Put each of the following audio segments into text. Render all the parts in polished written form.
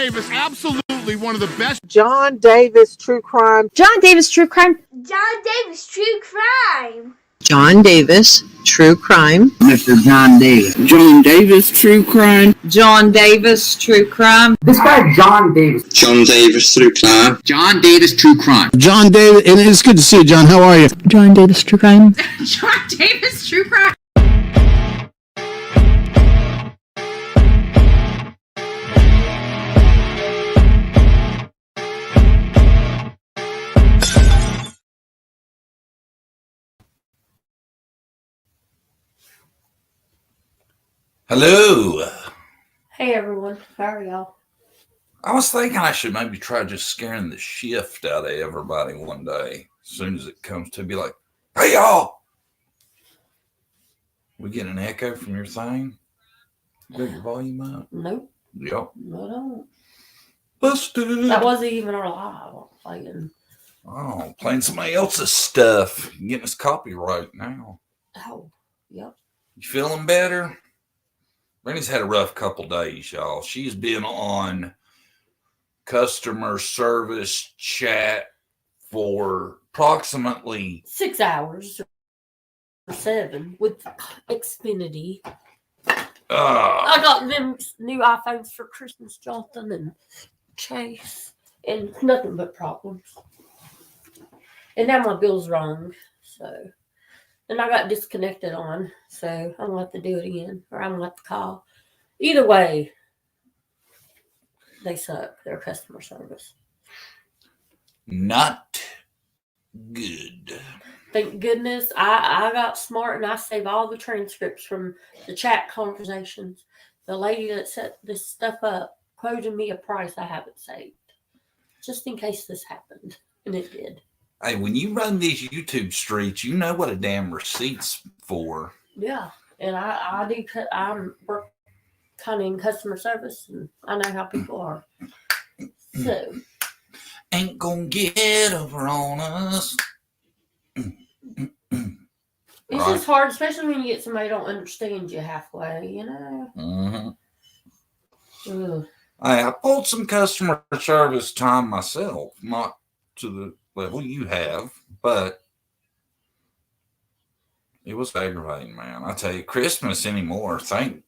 Davis, absolutely one of the best. John Davis True Crime. John Davis True Crime. John Davis True Crime. John Davis True Crime. Mr. John Davis. John Davis True Crime. John Davis True Crime. This guy John Davis. John Davis True Crime. John Davis True Crime. John Davis, and it's good to see you, John. How are you? John Davis True Crime. John Davis True Crime. Hello. Hey everyone, how are y'all? I was thinking I should maybe try just scaring the shift out of everybody one day. As soon as it comes to be like, hey y'all. We get an echo from your thing? You got your volume up? Nope. Yep. No, I don't. Busted. That wasn't even our live playing. Oh, playing somebody else's stuff. Getting us copyright now. Oh, yep. You feeling better? Brandy's had a rough couple days, y'all. She's been on customer service chat for approximately 6 hours or 7 with Xfinity. I got them new iPhones for Christmas, Jonathan and Chase, and nothing but problems. And now my bill's wrong, so. And I got disconnected on, so I'm going to have to do it again, or I'm going to have to call. Either way, they suck, their customer service. not good. Thank goodness I got smart and I saved all the transcripts from the chat conversations. The lady that set this stuff up quoted me a price I haven't saved, just in case this happened, and it did. Hey, when you run these YouTube streets, you know what a damn receipt's for. Yeah, and I do. I work kind of in customer service, and I know how people are. So ain't gonna get over on us. It's just hard, especially when you get somebody who don't understand you halfway. You know. Mm-hmm. I pulled some customer service time myself, not to the level you have, but it was aggravating, man. I tell you, Christmas anymore. Thank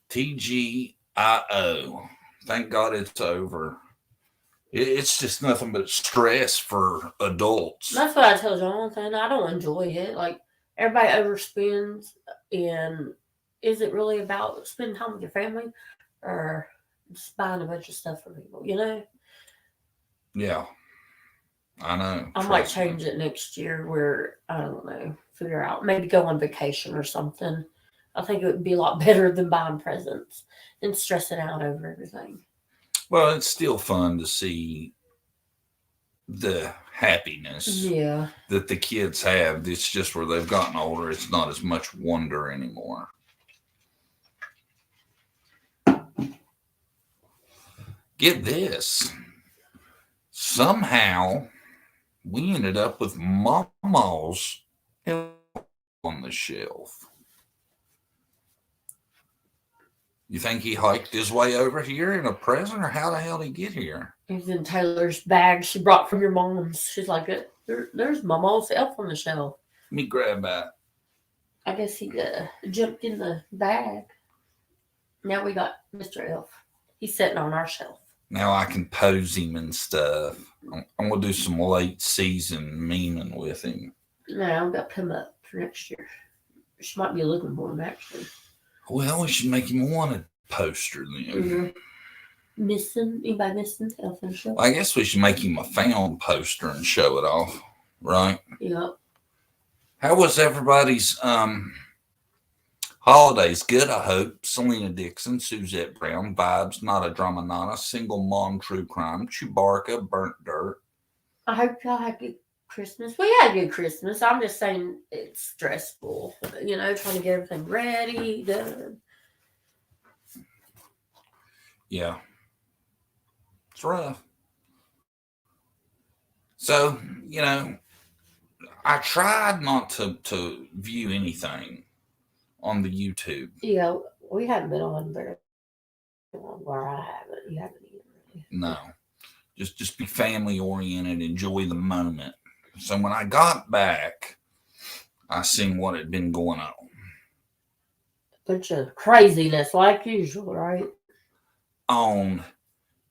TGIO. Thank God it's over. It's just nothing but stress for adults. That's what I tell Jonathan. I don't enjoy it. Like, everybody overspends, and is it really about spending time with your family or just buying a bunch of stuff for people, you know? Yeah. I know. I might change it next year where, I don't know, figure out, maybe go on vacation or something. I think it would be a lot better than buying presents and stressing out over everything. Well, it's still fun to see the happiness that the kids have. It's just where they've gotten older, it's not as much wonder anymore. Get this. Somehow, we ended up with Mama's on the shelf. You think he hiked his way over here in a present, or how the hell did he get here? It was in Taylor's bag she brought from your mom's. She's like, there's Mama's elf on the shelf. Let me grab that. I guess he jumped in the bag. Now we got Mr. Elf. He's sitting on our shelf. Now I can pose him and stuff. I'm going to do some late season memeing with him. No, I've got to come up for next year. She might be looking for him, actually. Well, we should make him a wanted poster then. Mm-hmm. Anybody missing Elf on the Shelf? I guess we should make him a found poster and show it off, right? Yep. How was everybody's holidays? Good, I hope. Selena Dixon, Suzette Brown, Vibes, Not a Drama Nana, Single Mom, True Crime, Chewbacca, Burnt Dirt. I hope y'all had a good Christmas. We had a good Christmas. I'm just saying it's stressful, you know, trying to get everything ready, done. Yeah. It's rough. So, you know, I tried not to view anything on the YouTube. Yeah, we haven't been on very long, where I haven't. You haven't No. Just be family oriented, enjoy the moment. So when I got back, I seen what had been going on. Bunch of craziness like usual, right? On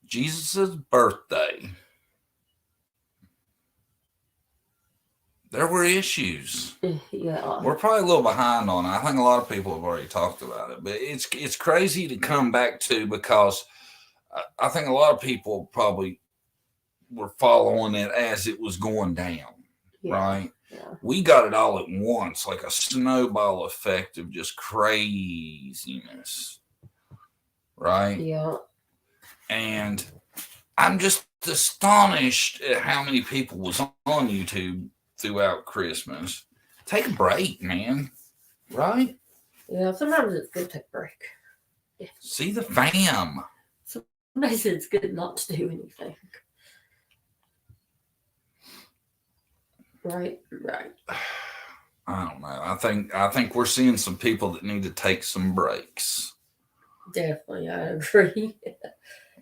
Jesus' birthday, there were issues. Yeah. We're probably a little behind on it. I think a lot of people have already talked about it, but it's crazy to come back to, because I think a lot of people probably were following it as it was going down, right? Yeah. We got it all at once, like a snowball effect of just craziness, right? Yeah. And I'm just astonished at how many people was on YouTube throughout Christmas. Take a break, man, right? Yeah, sometimes it's good to take a break. Yeah. See the fam. Sometimes it's good not to do anything. Right. I don't know. I think we're seeing some people that need to take some breaks. Definitely, I agree.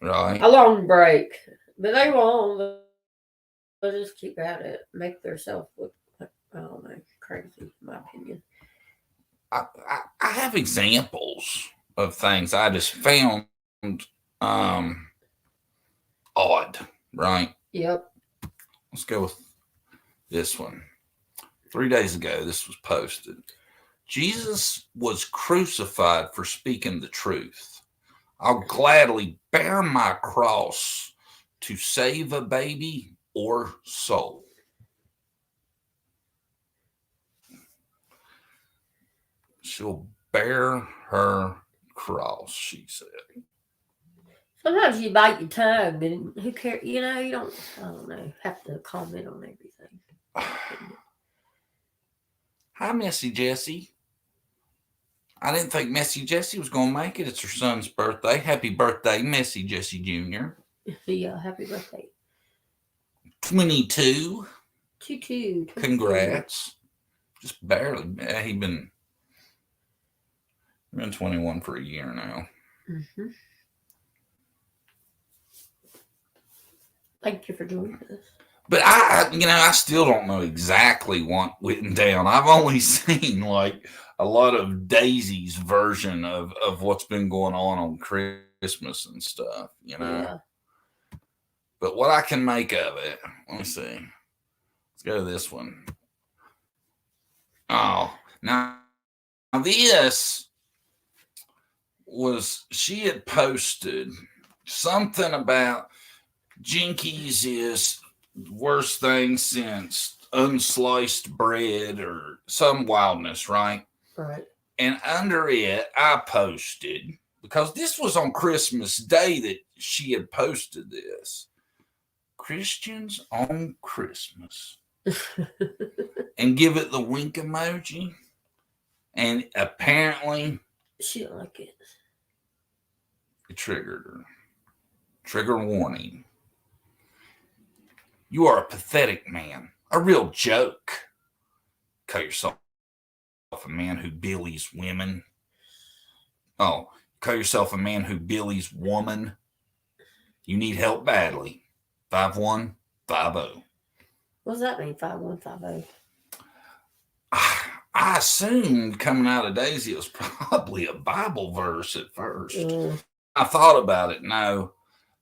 Right. A long break, but they won't. They'll just keep at it, make themselves look like, I don't know, crazy, in my opinion. I have examples of things I just found odd, right? Yep. Let's go with this one. 3 days ago, this was posted. Jesus was crucified for speaking the truth. I'll gladly bear my cross to save a baby or soul. She'll bear her cross, she said. Sometimes you bite your tongue, and who cares? You know, you don't. I don't know. Have to comment on everything. Hi, Messy Jessie. I didn't think Messy Jessie was going to make it. It's her son's birthday. Happy birthday, Messy Jessie Jr. Yeah, happy birthday. 22. 22. Congrats. Just barely. He's been 21 for a year now. Mm-hmm. Thank you for joining us. But I still don't know exactly what went down. I've only seen like a lot of Daisy's version of what's been going on Christmas and stuff, you know. Yeah. But what I can make of it, let me see. Let's go to this one. Oh, now this was, she had posted something about Jinkies is worst thing since unsliced bread or some wildness, right? Right. And under it, I posted, because this was on Christmas Day that she had posted this, Christians on Christmas, and give it the wink emoji. And apparently, she didn't like it. It triggered her. Trigger warning. You are a pathetic man, a real joke. Call yourself a man who billies women. Oh, call yourself a man who billies woman. You need help badly. 5150. What does that mean, 5150? I assumed coming out of Daisy it was probably a Bible verse at first. I thought about it. No,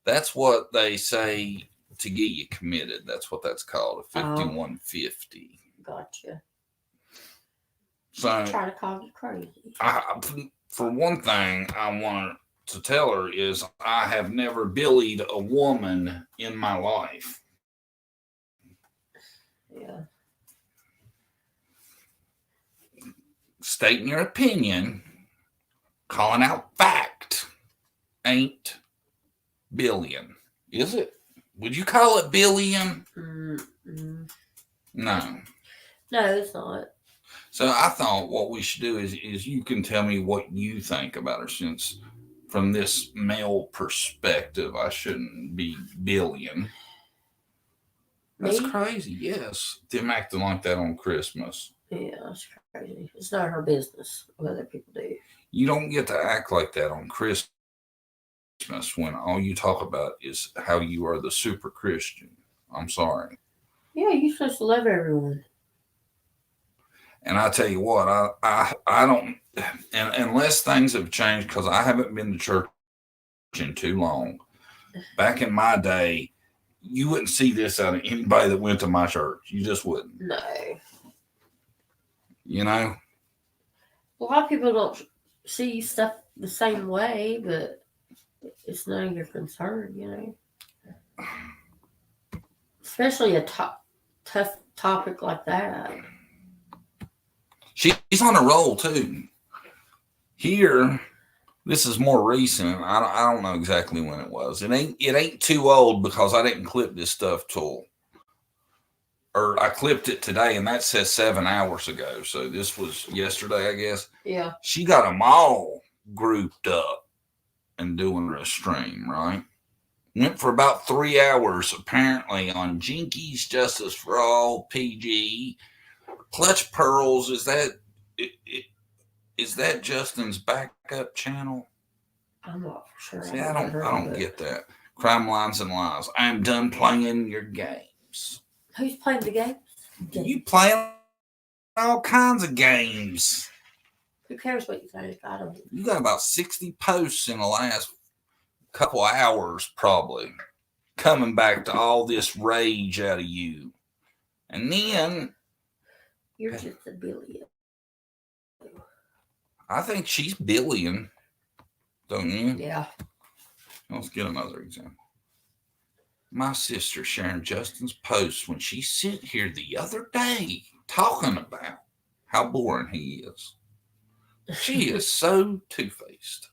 that's what they say to get you committed. That's what that's called, a 5150. Gotcha. So Try to call you crazy. For one thing, I want to tell her is I have never billied a woman in my life. Yeah. Stating your opinion, calling out fact, ain't billion, is it? Would you call it billion? Mm-mm. No. No, it's not. So I thought what we should do is you can tell me what you think about her, since from this male perspective, I shouldn't be billion. That's crazy. Yes. Them acting like that on Christmas. Yeah, that's crazy. It's not her business what other people do. You don't get to act like that on Christmas. Christmas when all you talk about is how you are the super Christian. I'm sorry. Yeah, you're supposed to love everyone. And I tell you what, I don't, and unless things have changed, because I haven't been to church in too long. Back in my day, you wouldn't see this out of anybody that went to my church. You just wouldn't. No. You know? A lot of people don't see stuff the same way, but it's none of your concern, you know? Especially a tough topic like that. She's on a roll, too. Here, this is more recent. I don't know exactly when it was. It ain't too old because I didn't clip this stuff or I clipped it today, and that says 7 hours ago. So this was yesterday, I guess. Yeah. She got them all grouped up and doing a stream, right? Went for about 3 hours, apparently, on Jinkies, Justice for All, PG, Clutch Pearls. Is that Justin's backup channel? I'm not sure. See, I don't get that. Crime Lines and Lies. I'm done playing your games. Who's playing the game? You playing all kinds of games. Who cares what you think? I don't. You got about 60 posts in the last couple of hours, probably, coming back to all this rage out of you. And then You're just a billion. I think she's billion, don't you? Yeah. Let's get another example. My sister sharing Justin's post when she sat here the other day talking about how boring he is. She is so two-faced.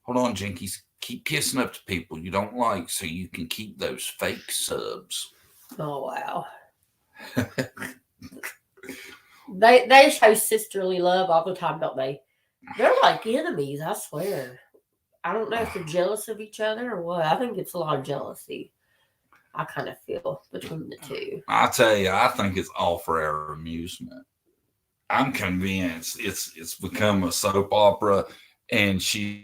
Hold on, Jinkies. Keep kissing up to people you don't like so you can keep those fake subs. Oh, wow. They show sisterly love all the time, don't they? They're like enemies, I swear. I don't know if they're jealous of each other or what. I think it's a lot of jealousy. I kind of feel between the two. I tell you, I think it's all for our amusement. I'm convinced it's become a soap opera, and she's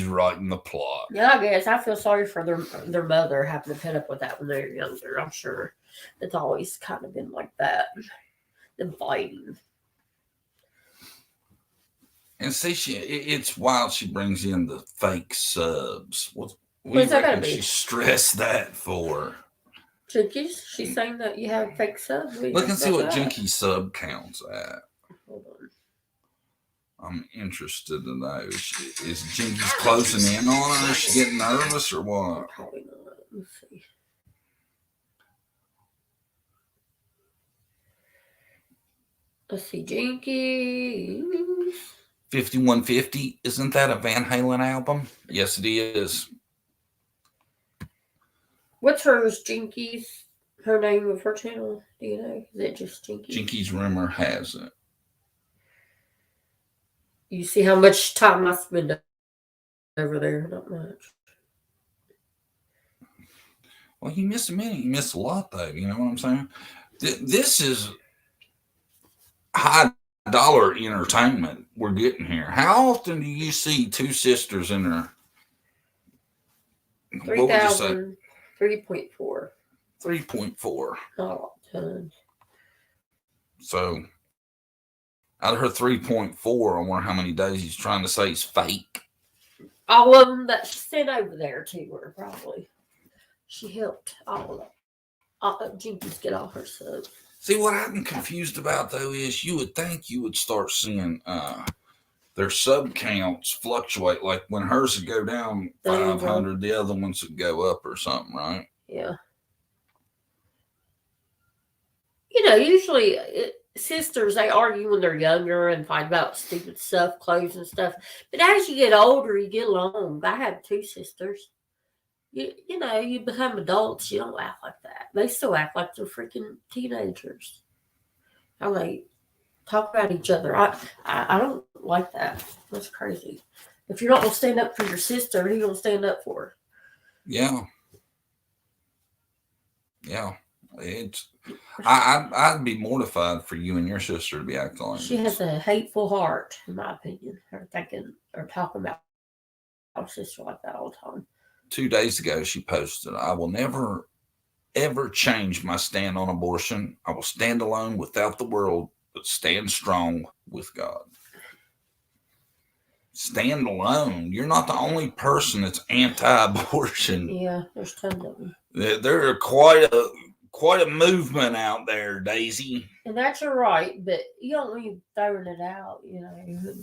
writing the plot. Yeah, I guess I feel sorry for their mother having to put up with that when they're younger. I'm sure it's always kind of been like that. Them fighting. And see, it's wild she brings in the fake subs. What What's that reckon gonna be? she stressed that for? Jinkies, she's saying that you have fake subs. Look and see what Jinky's sub counts at. Hold on. I'm interested to know. Is Jinky's closing in on her? Is she getting nervous or what? Probably not. Let's see. Let's see, Jinkies. 5150. Isn't that a Van Halen album? Yes, it is. What's hers, Jinkies? Her name of her channel? Do you know? Is it just Jinkies? Jinky's rumor has it. You see how much time I spend over there? Not much. Well, you missed a minute. You missed a lot, though. You know what I'm saying? This is high dollar entertainment we're getting here. How often do you see two sisters in there? 3,000, 3.4. 3.4. Not a lot, tons. So out of her 3.4, I wonder how many days he's trying to say is fake. All of them that she sent over there to her, probably. She helped all of them. Jinkies get all her subs. See, what I'm confused about, though, is you would think you would start seeing their sub counts fluctuate. Like when hers would go down 500, the other ones would go up or something, right? Yeah. You know, usually sisters, they argue when they're younger and fight about stupid stuff, clothes and stuff. But as you get older, you get along. I have two sisters. You know, you become adults, you don't act like that. They still act like they're freaking teenagers. How they talk about each other. I don't like that. That's crazy. If you're not going to stand up for your sister, who are you going to stand up for? Yeah. Yeah. I'd be mortified for you and your sister to be acting like She this. has a hateful heart, in my opinion. Her thinking or talking about sister like that all the time. 2 days ago, she posted, "I will never, ever change my stand on abortion. I will stand alone without the world, but stand strong with God." Stand alone. You're not the only person that's anti-abortion. Yeah, there's tons of them. There are quite a movement out there, Daisy. And that's your right, but you don't need throwing it out, you know.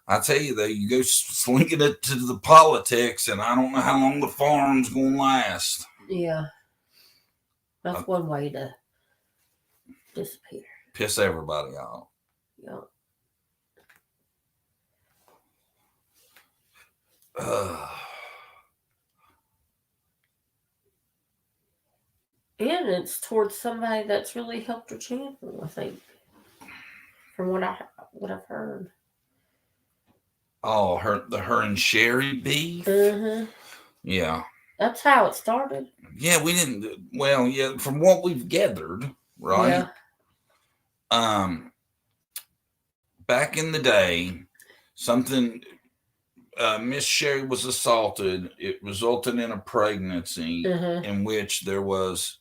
I tell you though, you go slinking it to the politics, and I don't know how long the farm's gonna last. Yeah, that's one way to disappear. Piss everybody off. Yeah. And it's towards somebody that's really helped her channel, I think, from what I've heard. Oh, her and Sherry beef. Mm-hmm. Yeah, that's how it started. Yeah, we didn't. Well, yeah, from what we've gathered, right? Yeah. Back in the day, something. Miss Sherry was assaulted. It resulted in a pregnancy in which there was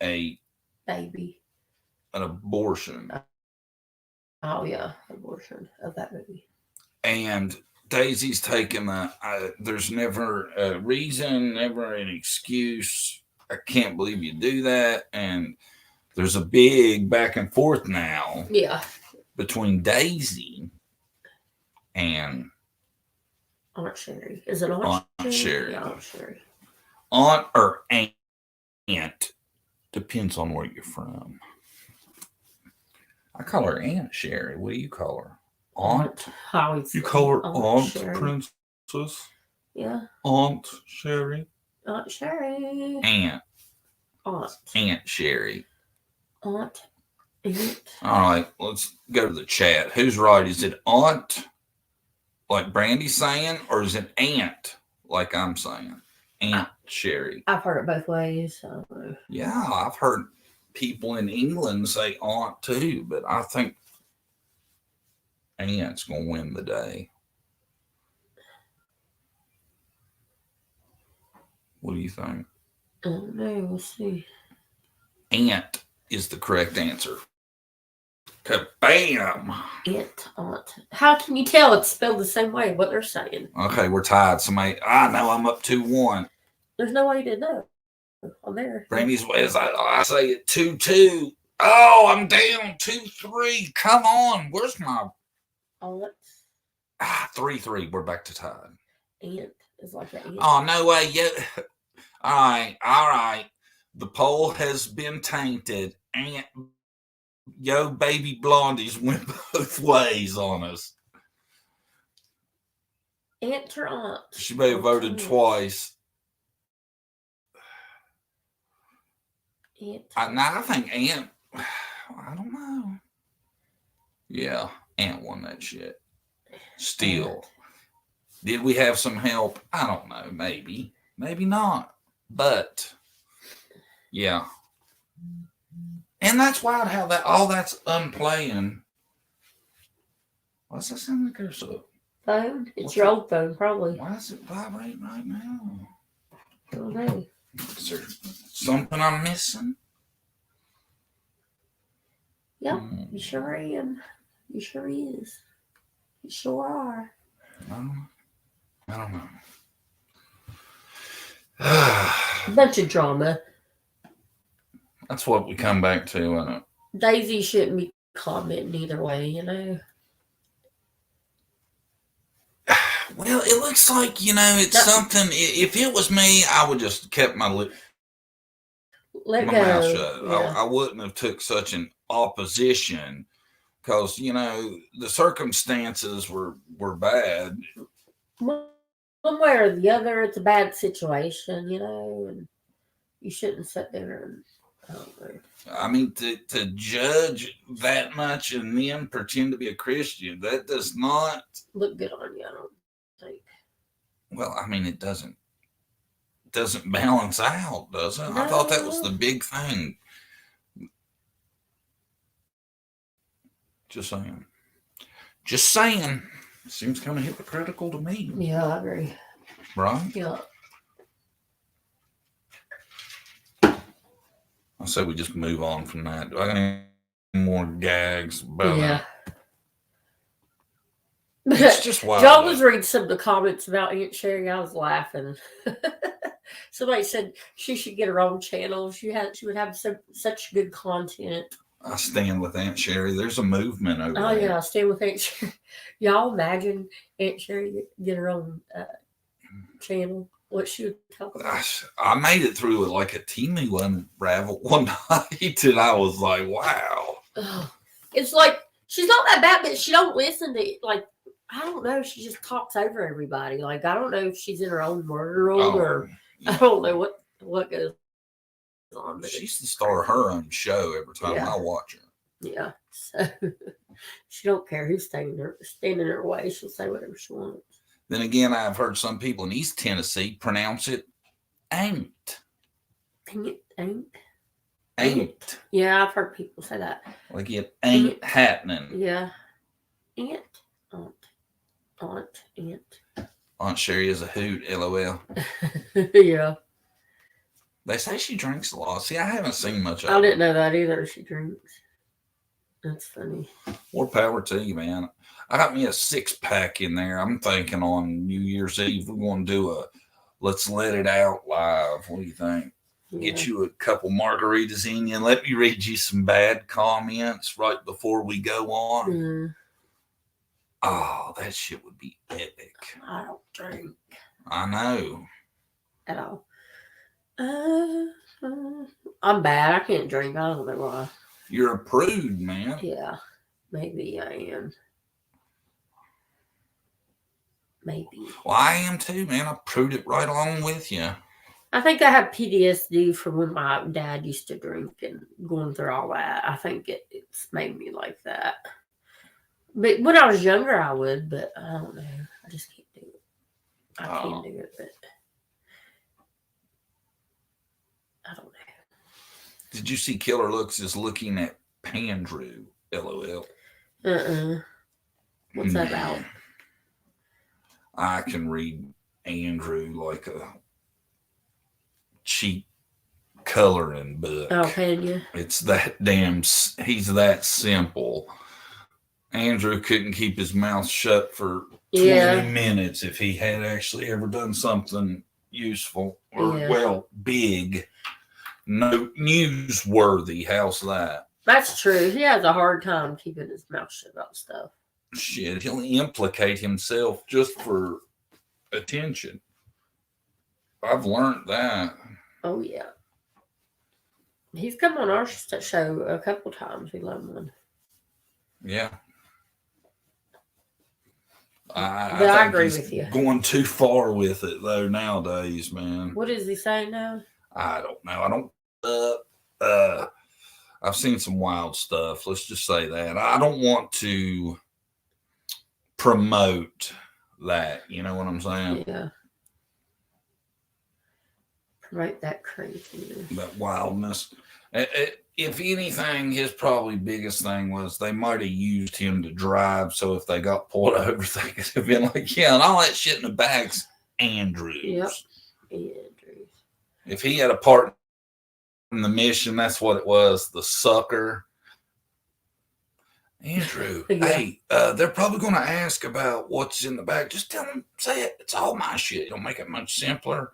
a baby, an abortion. Oh yeah, abortion of that baby. And Daisy's taken there's never a reason, never an excuse. I can't believe you do that. And there's a big back and forth now. Yeah. Between Daisy and Aunt Sherry. Is it Aunt Sherry? Yeah, Aunt Sherry. Aunt or aunt. Depends on where you're from. I call her Aunt Sherry. What do you call her? Aunt? You call her Aunt Princess? Yeah. Aunt Sherry? Aunt Sherry. Aunt. Aunt Sherry. Aunt. All right, let's go to the chat. Who's right? Is it Aunt, like Brandy's saying, or is it Aunt, like I'm saying? Aunt Sherry. I've heard it both ways. Yeah, I've heard people in England say Aunt too, but I think Aunt's going to win the day. What do you think? I don't know. We'll see. Aunt is the correct answer. Kabam! Aunt. How can you tell it's spelled the same way, what they're saying? Okay, we're tied. I know I'm up 2-1. There's no way to know. I'm there. Brandy's ways, I say it 2-2. Oh, I'm down 2-3. Come on. Where's my... Aunt. 3-3. We're back to tied. Aunt is like an aunt. Oh, no way. Yeah. All right. The poll has been tainted. Aunt, yo, baby blondies went both ways on us. Aunt or aunt? She may have voted twice. Aunt. I think Aunt, I don't know. Yeah, Aunt won that shit. Still. Aunt. Did we have some help? I don't know. Maybe. Maybe not. But, yeah. And that's wild how all that's unplaying. What's that sound like there's a phone? It's your old phone, probably. Why is it vibrating right now? I don't know. Is there something I'm missing? Yep, you sure am. You sure is. You sure are. I don't know. A bunch of drama. That's what we come back to, isn't it? Daisy shouldn't be commenting either way, you know? Well, it looks like, it's something. If it was me, I would just kept my mouth shut. Yeah. I wouldn't have took such an opposition because, the circumstances were bad. One way or the other, it's a bad situation, and you shouldn't sit there and, I don't know. I mean, to judge that much and then pretend to be a Christian, that does not look good on you, I don't think. Well, I mean, it doesn't balance out, does it? No. I thought that was the big thing. Just saying. Seems kind of hypocritical to me. Yeah, I agree. Right? Yeah. I say we just move on from that. Do I got any more gags about Yeah. It's just wild. John was reading some of the comments about Aunt Sherry. I was laughing. Somebody said she should get her own channel. She would have such good content. I stand with Aunt Sherry. There's a movement over Oh there. yeah, I stand with Aunt Sherry. Y'all imagine Aunt Sherry get her own channel? What she would talk about? Gosh, I made it through with like a teeny unravel one night, and I was like, "Wow." It's like she's not that bad, but she don't listen to like. I don't know. She just talks over everybody. Like I don't know if she's in her own world or I don't know what goes on. But she's the star of her own show every time I watch her. Yeah, so she don't care who's standing in her way. She'll say whatever she wants. Then again, I've heard some people in East Tennessee pronounce it ain't. Ain't. Yeah, I've heard people say that. Like it ain't happening. Yeah. Aunt. Aunt Sherry is a hoot, LOL. Yeah. They say she drinks a lot. See, I haven't seen much of I didn't know that either. She drinks. That's funny. More power to you, man. I got me a 6-pack in there. I'm thinking on New Year's Eve, we're going to do a Let's Let It Out live. What do you think? Yeah. Get you a couple margaritas in you and let me read you some bad comments right before we go on. Mm. Oh, that shit would be epic. I don't drink. I know. At all. I'm bad. I can't drink. I don't know why. You're a prude, man. Yeah. Maybe I am. Maybe. Well, I am too, man. I proved it right along with you. I think I have PTSD from when my dad used to drink and going through all that. I think it's made me like that. But when I was younger, I would, but I don't know. I just can't do it. I can do it, but I don't know. Did you see Killer Looks is looking at Pandrew? LOL. What's that about? I can read Andrew like a cheap coloring book. Oh, can you? It's that damn. He's that simple. Andrew couldn't keep his mouth shut for 20 minutes if he had actually ever done something useful or big, no newsworthy. How's that? That's true. He has a hard time keeping his mouth shut about stuff. Shit, he'll implicate himself just for attention. I've learned that. Oh yeah, he's come on our show a couple times. We love him. Yeah. I agree with you. Going too far with it though nowadays, man. What is he saying now? I don't know. I don't. I've seen some wild stuff. Let's just say that. I don't want to promote that. You know what I'm saying? Yeah. Promote that craziness. That wildness. If anything, his probably biggest thing was they might have used him to drive. So if they got pulled over, they could have been like, yeah, and all that shit in the bag's Andrews. Yep. Andrews. If he had a part in the mission, that's what it was. The sucker. Andrew, hey, they're probably going to ask about what's in the bag. Just tell them, say it. It's all my shit. It'll make it much simpler.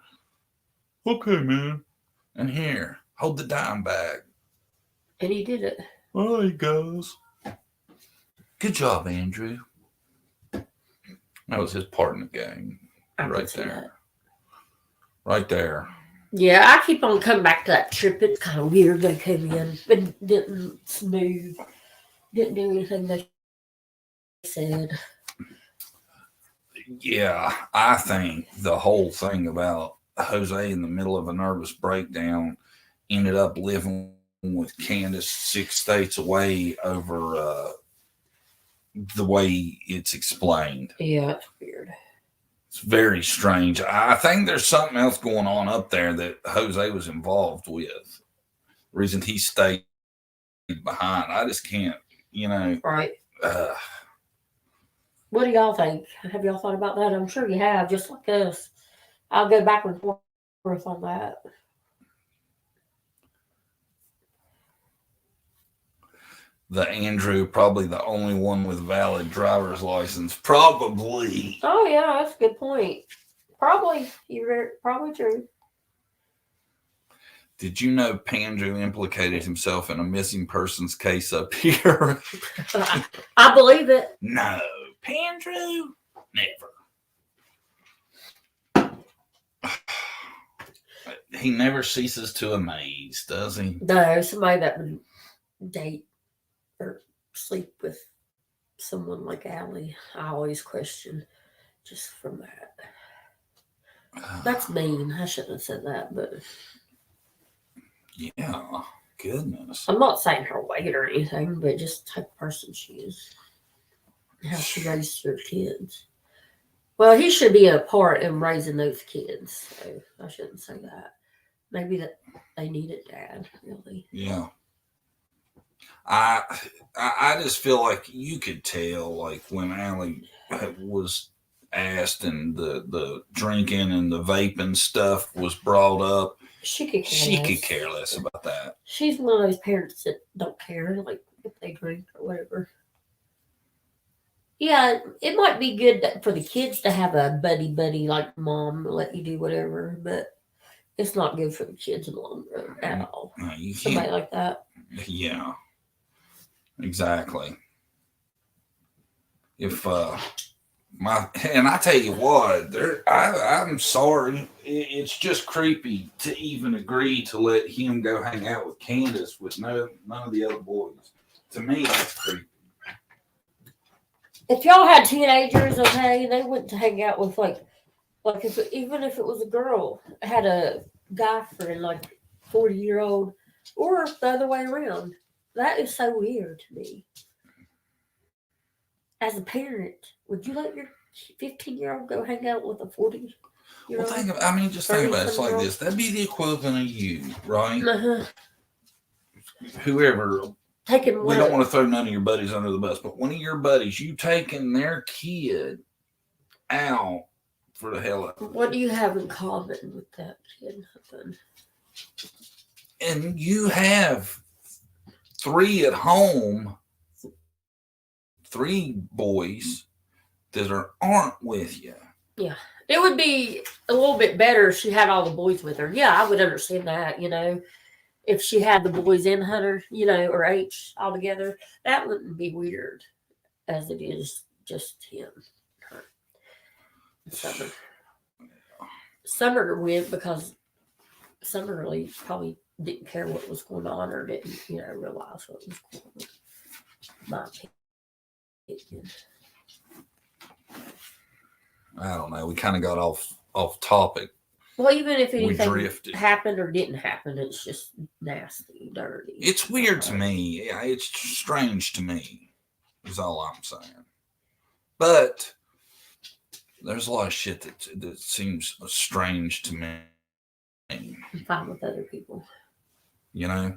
Okay, man. And here, hold the dime bag. And he did it. Oh, he goes. Good job, Andrew. That was his part in the game. Right there. Right there. Yeah, I keep on coming back to that trip. It's kind of weird they came in, but didn't smooth. Didn't do anything they said. Yeah, I think the whole thing about Jose in the middle of a nervous breakdown ended up living with Candace 6 states away over the way it's explained. Yeah, it's weird. It's very strange. I think there's something else going on up there that Jose was involved with. The reason he stayed behind. I just can't, you know. Right. What do y'all think? Have y'all thought about that? I'm sure you have, just like us. I'll go back and forth on that. The Andrew, probably the only one with valid driver's license. Probably. Oh yeah, that's a good point. Probably you're probably true. Did you know Pandrew implicated himself in a missing persons case up here? I believe it. No, Pandrew, never. He never ceases to amaze, does he? No, somebody that would date or sleep with someone like Allie, I always question just from that. That's mean. I shouldn't have said that, but Yeah, goodness. I'm not saying her weight or anything, but just the type of person she is. How she raised her kids. Well, he should be a part in raising those kids, so I shouldn't say that. Maybe that they needed dad, really. Yeah. I just feel like you could tell, like when Allie was asked and the drinking and the vaping stuff was brought up, She could care less about that. She's one of those parents that don't care, like if they drink or whatever. Yeah, it might be good for the kids to have a buddy like mom let you do whatever, but it's not good for the kids in the long run at all. No, you Somebody can't. like that. Yeah, exactly. If and I tell you what, I'm sorry, it's just creepy to even agree to let him go hang out with Candace with none of the other boys. To me, that's creepy. If y'all had teenagers, okay, they wouldn't hang out with even if it was a girl had a guy friend, like 40-year-old, or the other way around. That is so weird to me. As a parent, would you let your 15-year-old go hang out with a 40-year-old? Well, just think about it. It's like this. That'd be the equivalent of you, right? Uh-huh. Whoever. We Taking don't want to throw none of your buddies under the bus, but one of your buddies, you taking their kid out for the hell of it. What do you have in common with that kid? Nothing. And you have 3 at home, 3 boys that aren't with you. Yeah. It would be a little bit better if she had all the boys with her. Yeah, I would understand that, If she had the boys in Hunter, or H all together, that wouldn't be weird as it is just him. Her. Summer. Summer went because Summer really probably didn't care what was going on or didn't, realize what was going on. My opinion. I don't know. We kind of got off topic. Well, even if anything drifted. happened or didn't happen, it's just nasty, dirty. It's weird to me. Yeah, it's strange to me, is all I'm saying. But there's a lot of shit that seems strange to me. I'm fine with other people. Yeah.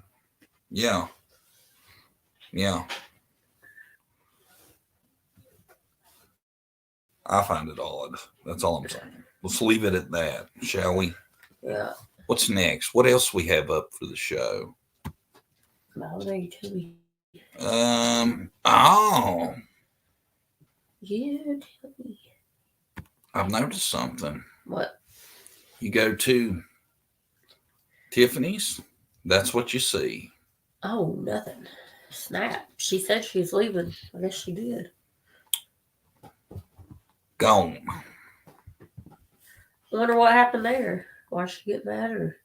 I find it odd. That's all I'm saying. Let's leave it at that, shall we? Yeah. What's next? What else we have up for the show? No, they tell me. Oh. Yeah, tell me. I've noticed something. What? You go to Tiffany's, that's what you see. Oh, nothing. Snap. She said she's leaving. I guess she did. Gone. I wonder what happened there. Why she get mad or?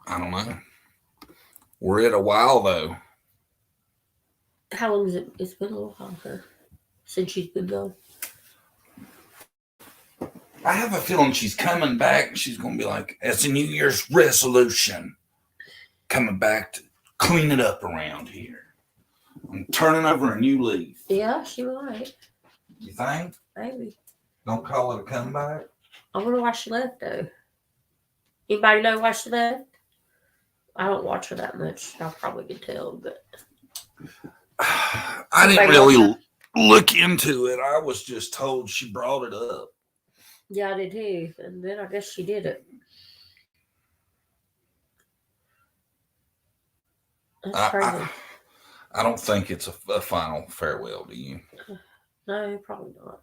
I don't know. We're at a while though. How long is it? It's been a little while since she's been gone. I have a feeling she's coming back. She's going to be like, as a New Year's resolution, coming back to clean it up around here. I'm turning over a new leaf. Yeah, she might. You think? Maybe. Don't call it a comeback? I wonder why she left though. Anybody know why she left? I don't watch her that much. I probably could tell, but I didn't really look into it. I was just told she brought it up. Yeah, I did too. And then I guess she did it. That's crazy. I don't think it's a final farewell, do you? No, probably not.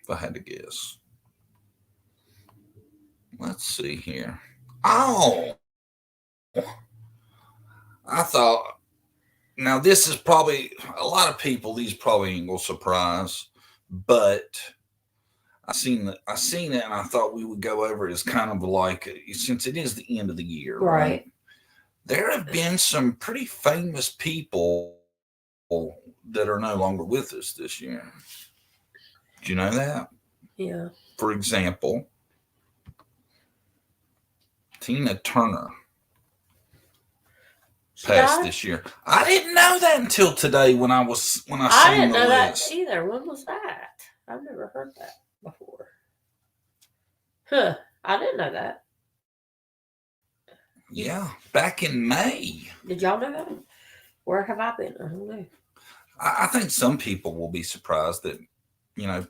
If I had to guess. Let's see here. Oh, I thought, now this is probably, a lot of people, these probably ain't gonna surprise, but I seen it and I thought we would go over it as kind of like, since it is the end of the year, right? There have been some pretty famous people that are no longer with us this year. Do you know that? Yeah. For example, Tina Turner passed this year. I didn't know that until today when I seen the list. I didn't know that either. When was that? I've never heard that before. Huh. I didn't know that. Yeah, back in May. Did y'all know that? Where have I been? I don't know. I think some people will be surprised that,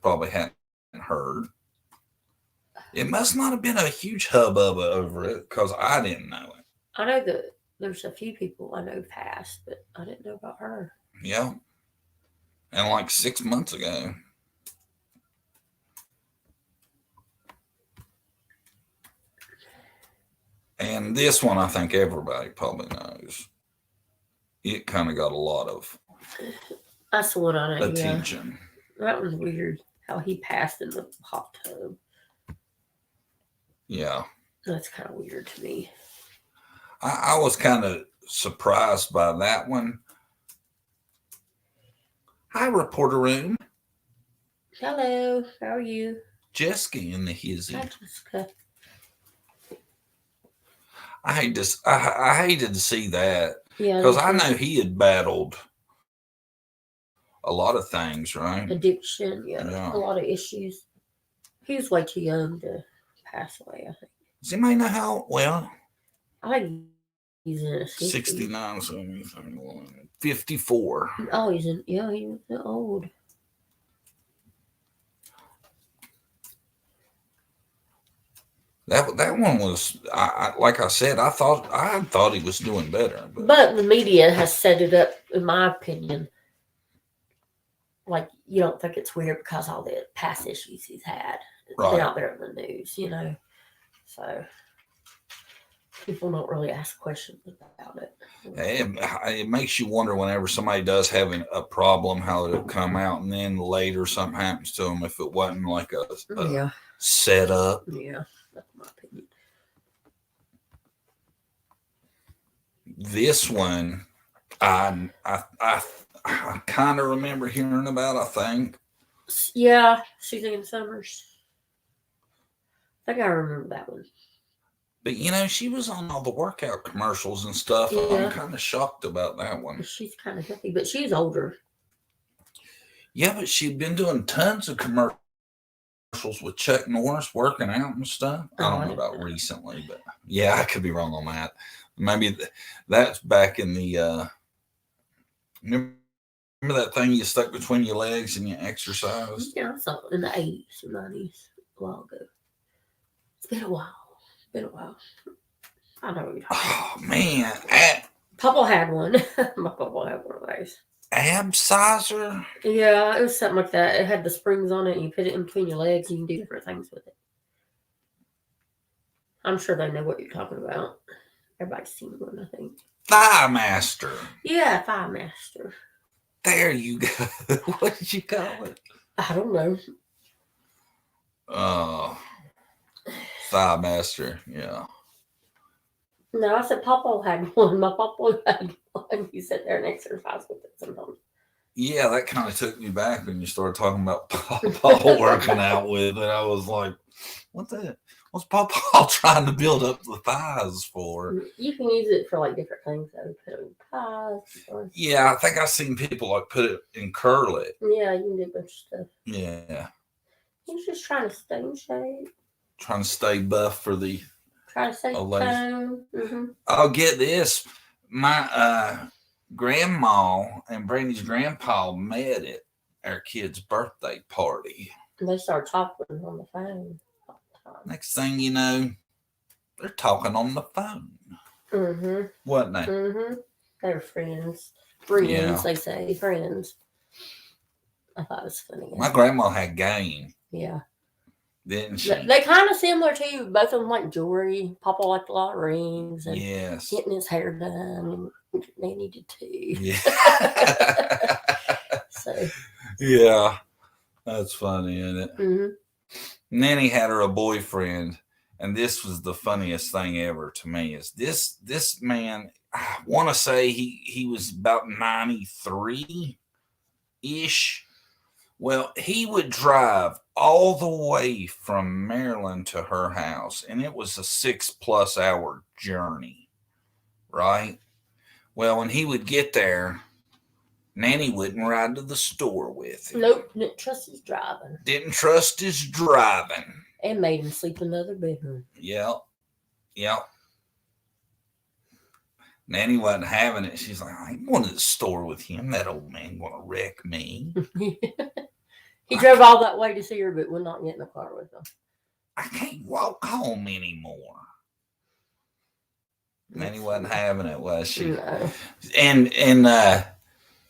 probably hadn't heard. It must not have been a huge hubbub over it because I didn't know it. I know that there's a few people I know passed, but I didn't know about her. Yeah. And like 6 months ago. And this one, I think everybody probably knows. It kind of got a lot of That's the one I know. attention. Yeah. That was weird how he passed in the hot tub. Yeah. That's kind of weird to me. I was kind of surprised by that one. Hi, Reporter Room. Hello. How are you? Jessica in the hizzy. Hi, Jessica. I hated to see that. Yeah. Because I know he had battled a lot of things, right? Addiction, yeah. A lot of issues. He was way too young to pass away, I think. Does anybody know how? Well, I think he's in his 69, 70, 54. Oh, he was old. That one was, like I said, I thought he was doing better. But the media has set it up, in my opinion, like you don't think it's weird because all the past issues he's had. Right. They're out there in the news, So people don't really ask questions about it. It makes you wonder whenever somebody does have a problem, how it'll come out, and then later something happens to them if it wasn't like a setup. Yeah, that's my opinion. This one, I kind of remember hearing about. I think. Yeah, Suzanne Summers. I think I remember that one. But she was on all the workout commercials and stuff. Yeah. I'm kind of shocked about that one. She's kind of healthy, but she's older. Yeah, but she'd been doing tons of commercials with Chuck Norris working out and stuff. I don't know about recently, but yeah, I could be wrong on that. Maybe that's back in the remember that thing you stuck between your legs and you exercised? Yeah, I saw it in the 80s or 90s a while ago. It's been a while. I know what you're talking about. Oh man, Papa had one. My papa had one of those. Absizer? Yeah, it was something like that. It had the springs on it, and you put it in between your legs, and you can do different things with it. I'm sure they know what you're talking about. Everybody's seen one, I think. Thigh Master. Yeah, Thigh Master. There you go. What did you call it? I don't know. Thigh Master, yeah. No, I said Papa had one. My Papa had one. You sit there and exercise with it sometimes. Yeah, that kind of took me back when you started talking about Papa working out with it. I was like, what's Papa trying to build up the thighs for? You can use it for like different things though. Put it in pies. Or... Yeah, I think I've seen people like put it and curl it. Yeah, you can do a bunch of stuff. Yeah. He's just trying to stay in shape. Trying to stay buff for the Try to stay tone. Mm-hmm. I'll get this. My grandma and Brandy's grandpa met our kid's birthday party. And they start talking on the phone all the time. Next thing you know, they're talking on the phone. Mm-hmm. Wasn't they? Mm-hmm. They're friends. Friends, Yeah. they say. Friends. I thought it was funny. My grandma had game, Yeah. didn't she? They kind of similar to you. Both of them like jewelry. Papa liked a lot of rings. And Yes. getting his hair done. And Nanny did too. Yeah. So. Yeah. That's funny, isn't it? Mm-hmm. Nanny had her a boyfriend, and this was the funniest thing ever to me. Is this man? I want to say he was about 93-ish. Well, he would drive all the way from Maryland to her house, and it was a 6+ hour journey, right? Well, when he would get there, Nanny wouldn't ride to the store with him. Nope, didn't trust his driving. Didn't trust his driving. And made him sleep in another bedroom. Yep. Nanny wasn't having it. She's like, I ain't going to the store with him. That old man gonna wreck me. He drove all that way to see her, but would not get in the car with him. I can't walk home anymore. Nanny wasn't having it, was she? No. And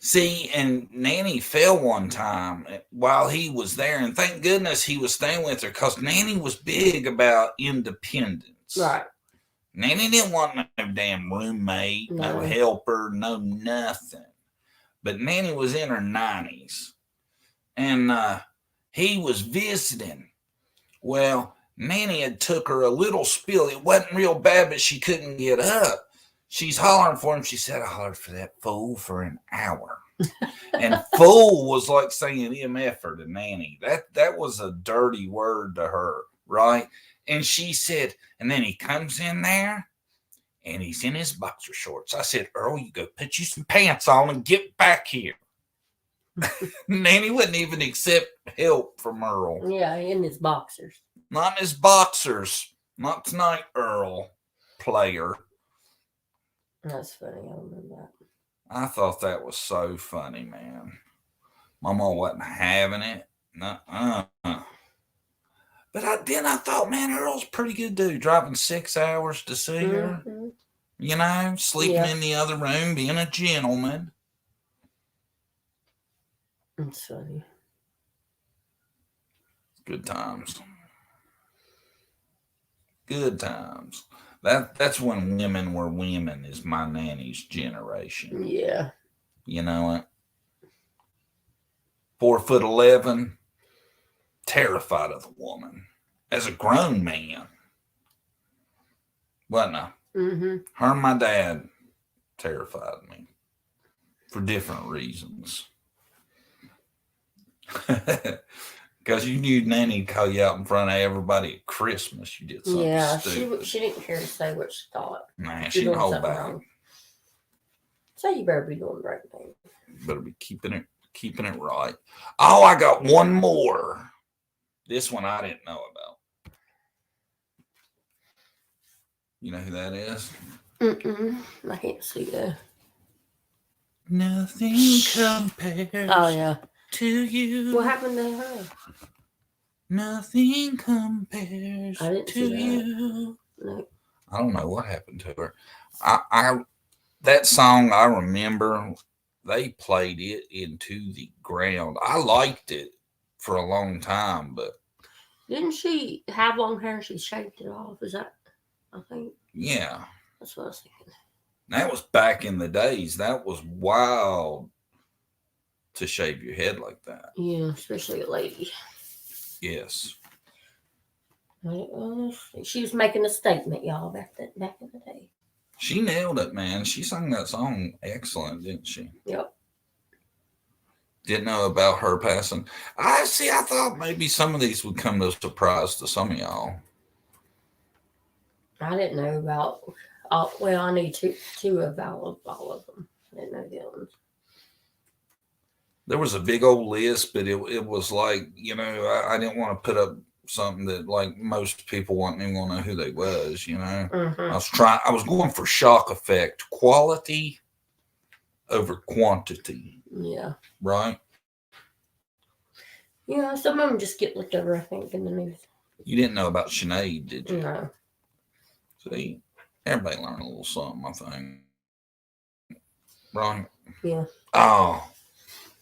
see, and Nanny fell one time while he was there, and thank goodness he was staying with her, because Nanny was big about independence. Right. Nanny didn't want no damn roommate, no helper, no nothing. But Nanny was in her 90s, and he was visiting. Well, Nanny had took her a little spill. It wasn't real bad, but she couldn't get up. She's hollering for him. She said, I hollered for that fool for an hour. And fool was like saying MF'er to Nanny. That was a dirty word to her, right? And she said, and then he comes in there and he's in his boxer shorts. I said, Earl, you go put you some pants on and get back here. Nanny wouldn't even accept help from Earl. Yeah, in his boxers. Not in his boxers. Not tonight, Earl, player. That's funny. I remember that. I thought that was so funny, man. Mama wasn't having it. Nuh-uh. But I thought, man, Earl's a pretty good dude. Driving 6 hours to see her. You know, sleeping in the other room, being a gentleman. That's funny. Good times. Good times. That's when women were women, is my nanny's generation. Yeah. You know what? 4'11", terrified of the woman. As a grown man. Wasn't I? Mm-hmm. Her and my dad terrified me. For different reasons. Because you knew Nanny'd call you out in front of everybody at Christmas. You did something stupid. She didn't care to say what she thought. Nah, she'd hold back. So you better be doing the right thing. Better be keeping it right. Oh, I got one more. This one I didn't know about. You know who that is? I can't see that. Nothing compares. Oh yeah. To you. What happened to her? Nothing compares to you. No. I don't know what happened to her. I that song, I remember they played it into the ground. I liked it for a long time, but didn't she have long hair and she shaved it off? Is that, I think? Yeah. That's what I was thinking. That was back in the days. That was wild to shave your head like that. Yeah, especially a lady. Yes. She was making a statement, y'all, back in the day. She nailed it, man. She sung that song excellent, didn't she? Yep. Didn't know about her passing. I thought maybe some of these would come as a surprise to some of y'all. I didn't know about I knew two about all of them. I didn't know the others. There was a big old list, but it was like, you know, I didn't want to put up something that like most people wouldn't even want to know who they was, you know. I was going for shock effect, quality over quantity. Yeah. Right? Yeah, some of them just get looked over, I think, in the news. You didn't know about Sinead, did you? No. See, everybody learned a little something, I think. Right? Yeah. Oh,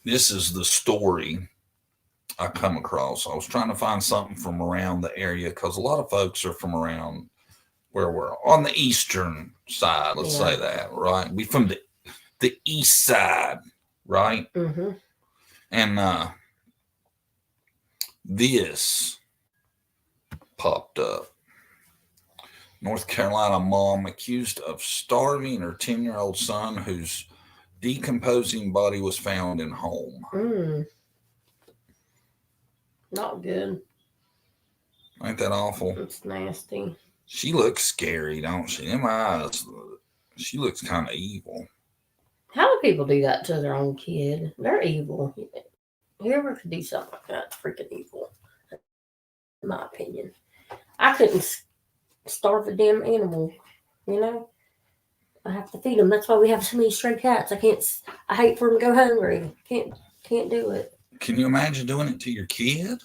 this is the story I come across. I was trying to find something from around the area because a lot of folks are from around where we're on the eastern side. Let's say that, right? We from the east side, right? Mm-hmm. And this popped up. North Carolina mom accused of starving her 10-year-old son whose decomposing body was found in home. Not good. Ain't that awful? It's nasty. She looks scary, don't she? In my eyes, she looks kind of evil. How do people do that to their own kid? They're evil. Whoever could do something like that, freaking evil. In my opinion. I couldn't starve a damn animal, you know? I have to feed them. That's why we have so many stray cats. I hate for them to go hungry. Can't do it. Can you imagine doing it to your kid?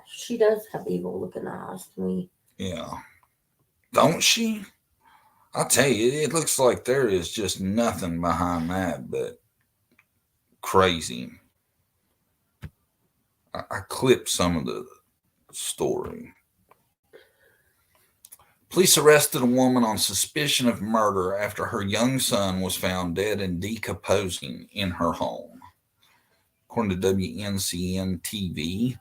She does have evil looking eyes to me. Yeah. Don't she? I tell you, it looks like there is just nothing behind that but crazy. I clipped some of the story. Police arrested a woman on suspicion of murder after her young son was found dead and decomposing in her home. According to WNCN TV,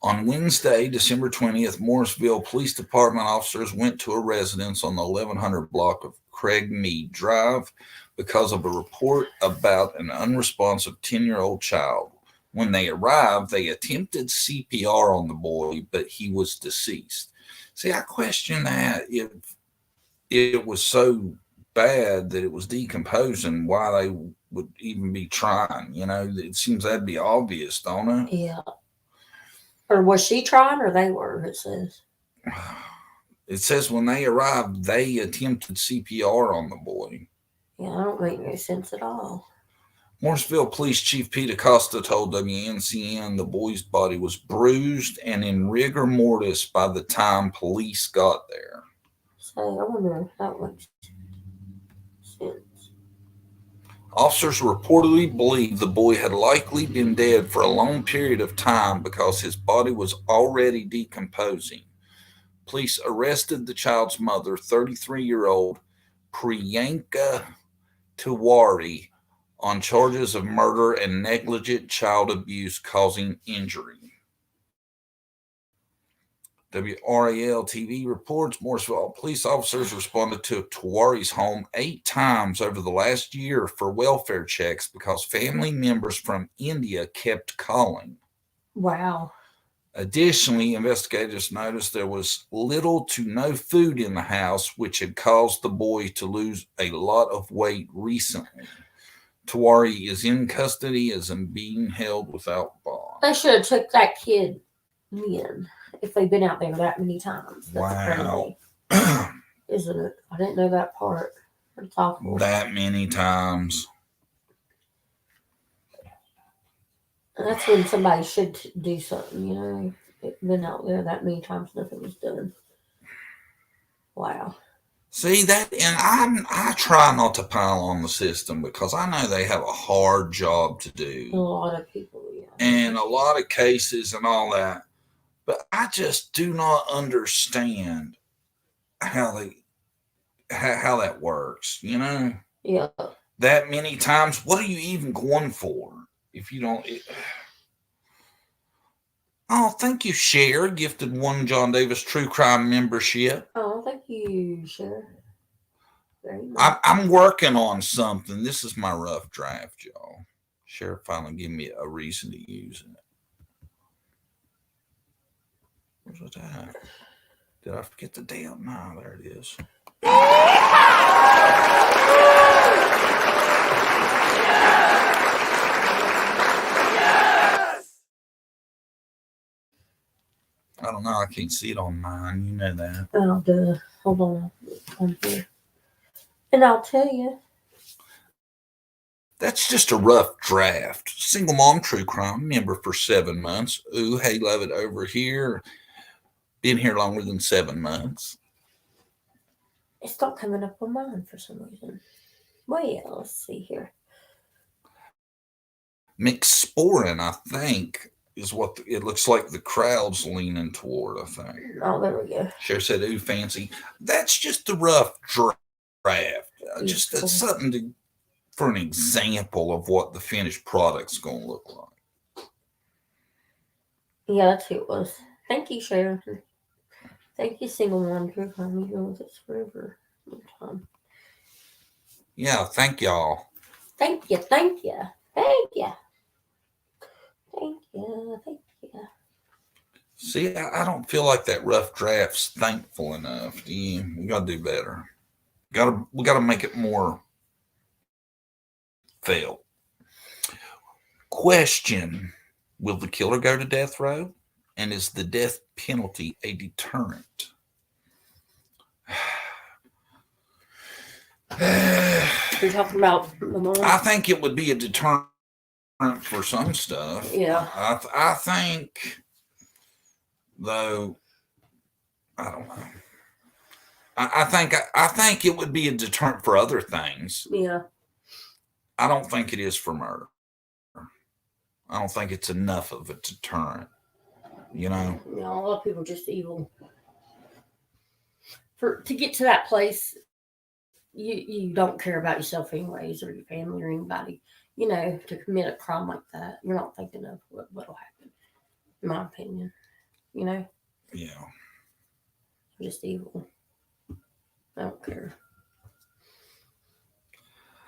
on Wednesday, December 20th, Morrisville Police Department officers went to a residence on the 1100 block of Craig Mead Drive because of a report about an unresponsive 10-year-old child. When they arrived, they attempted CPR on the boy, but he was deceased. See, I question that if it was so bad that it was decomposing, why they would even be trying. You know, it seems that'd be obvious, don't it? Yeah. Or was she trying or they were, it says? It says when they arrived, they attempted CPR on the boy. Yeah, that don't make any sense at all. Morrisville Police Chief Pete Acosta told WNCN the boy's body was bruised and in rigor mortis by the time police got there. So I wonder if that makes sense. Officers reportedly believe the boy had likely been dead for a long period of time because his body was already decomposing. Police arrested the child's mother, 33-year-old Priyanka Tiwari, on charges of murder and negligent child abuse causing injury. WRAL TV reports Morrisville police officers responded to Tiwari's home 8 times over the last year for welfare checks because family members from India kept calling. Wow. Additionally, investigators noticed there was little to no food in the house, which had caused the boy to lose a lot of weight recently. Tiwari is in custody as being held without bond. They should have took that kid in if they've been out there that many times. That's wow. crazy, isn't it? I didn't know that part. It's awful. That many times. And that's when somebody should do something, you know. It's been out there that many times, nothing was done. Wow. See that, and I try not to pile on the system because I know they have a hard job to do. A lot of people, yeah. And a lot of cases and all that. But I just do not understand how that works, you know? Yeah. That many times, what are you even going for if you don't? Oh, thank you, Cher. Gifted one John Davis True Crime membership. Oh, thank you, Cher. Very much. I'm working on something. This is my rough draft, y'all. Cher finally gave me a reason to use it. Where's it at? Did I forget the damn? No, there it is. I don't know. I can't see it on mine. You know that. Oh, duh. Hold on. I'm here. And I'll tell you. That's just a rough draft. Single mom true crime member for 7 months. Ooh, hey, love it over here. Been here longer than 7 months. It's not coming up on mine for some reason. Well, let's see here. McSporin, I think, is what it looks like the crowd's leaning toward, I think. Oh, there we go. Cher said, ooh, fancy. That's just a rough draft. Just that's something for an example of what the finished product's going to look like. Yeah, that's who it was. Thank you, Sharon. Thank you, single mom true crime. You've been with us forever. Yeah, thank y'all. Thank you, thank you, thank you. Thank you, thank you. See, I don't feel like that rough draft's thankful enough. Yeah, we gotta do better. We gotta make it more felt. Question: will the killer go to death row? And is the death penalty a deterrent? You're talking about the mom? I think it would be a deterrent for some stuff. Yeah. I think, though, I don't know. I think it would be a deterrent for other things. Yeah. I don't think it is for murder. I don't think it's enough of a deterrent. You know? Yeah, a lot of people are just evil. To get to that place, you don't care about yourself anyways, or your family or anybody. You know, to commit a crime like that, you're not thinking of what'll happen. In my opinion, you know. Yeah. Just evil. I don't care.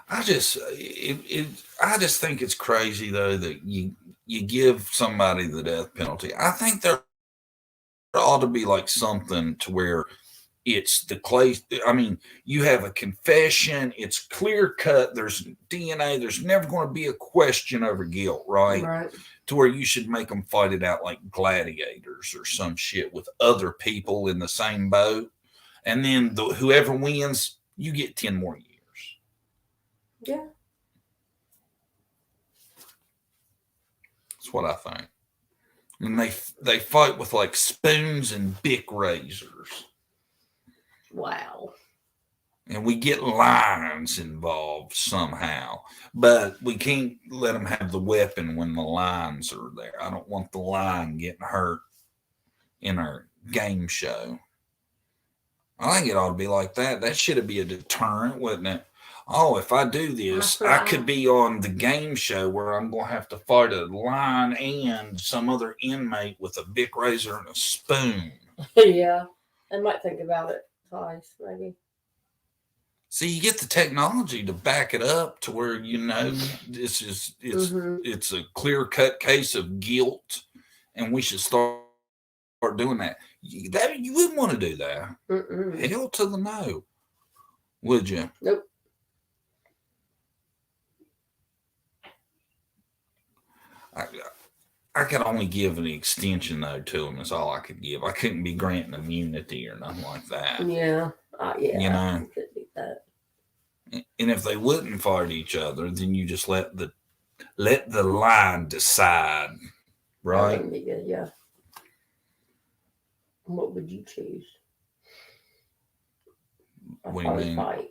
I just think it's crazy though that you give somebody the death penalty. I think there ought to be like something to where it's the clay. I mean, you have a confession. It's clear cut. There's DNA. There's never going to be a question over guilt, right? Right. To where you should make them fight it out like gladiators or some shit with other people in the same boat. And then whoever wins, you get 10 more years. Yeah. That's what I think. And they fight with like spoons and Bic razors. Wow. And we get lines involved somehow, but we can't let them have the weapon when the lines are there. I don't want the line getting hurt in our game show. I think it ought to be like that. That should be a deterrent, wouldn't it? Oh, if I do this, I could be on the game show where I'm going to have to fight a lion and some other inmate with a Bic razor and a spoon. Yeah. I might think about it twice, maybe. See, you get the technology to back it up to where you know it's a clear-cut case of guilt, and we should start doing that. You wouldn't want to do that. Mm-mm. Hell to the no, would you? Nope. I could only give an extension though to them. Is all I could give. I couldn't be granting immunity or nothing like that. Yeah. Yeah. You know. You could do that. And if they wouldn't fight each other, then you just let the line decide, right? That would be good, yeah. What would you choose? What do you mean? Fight.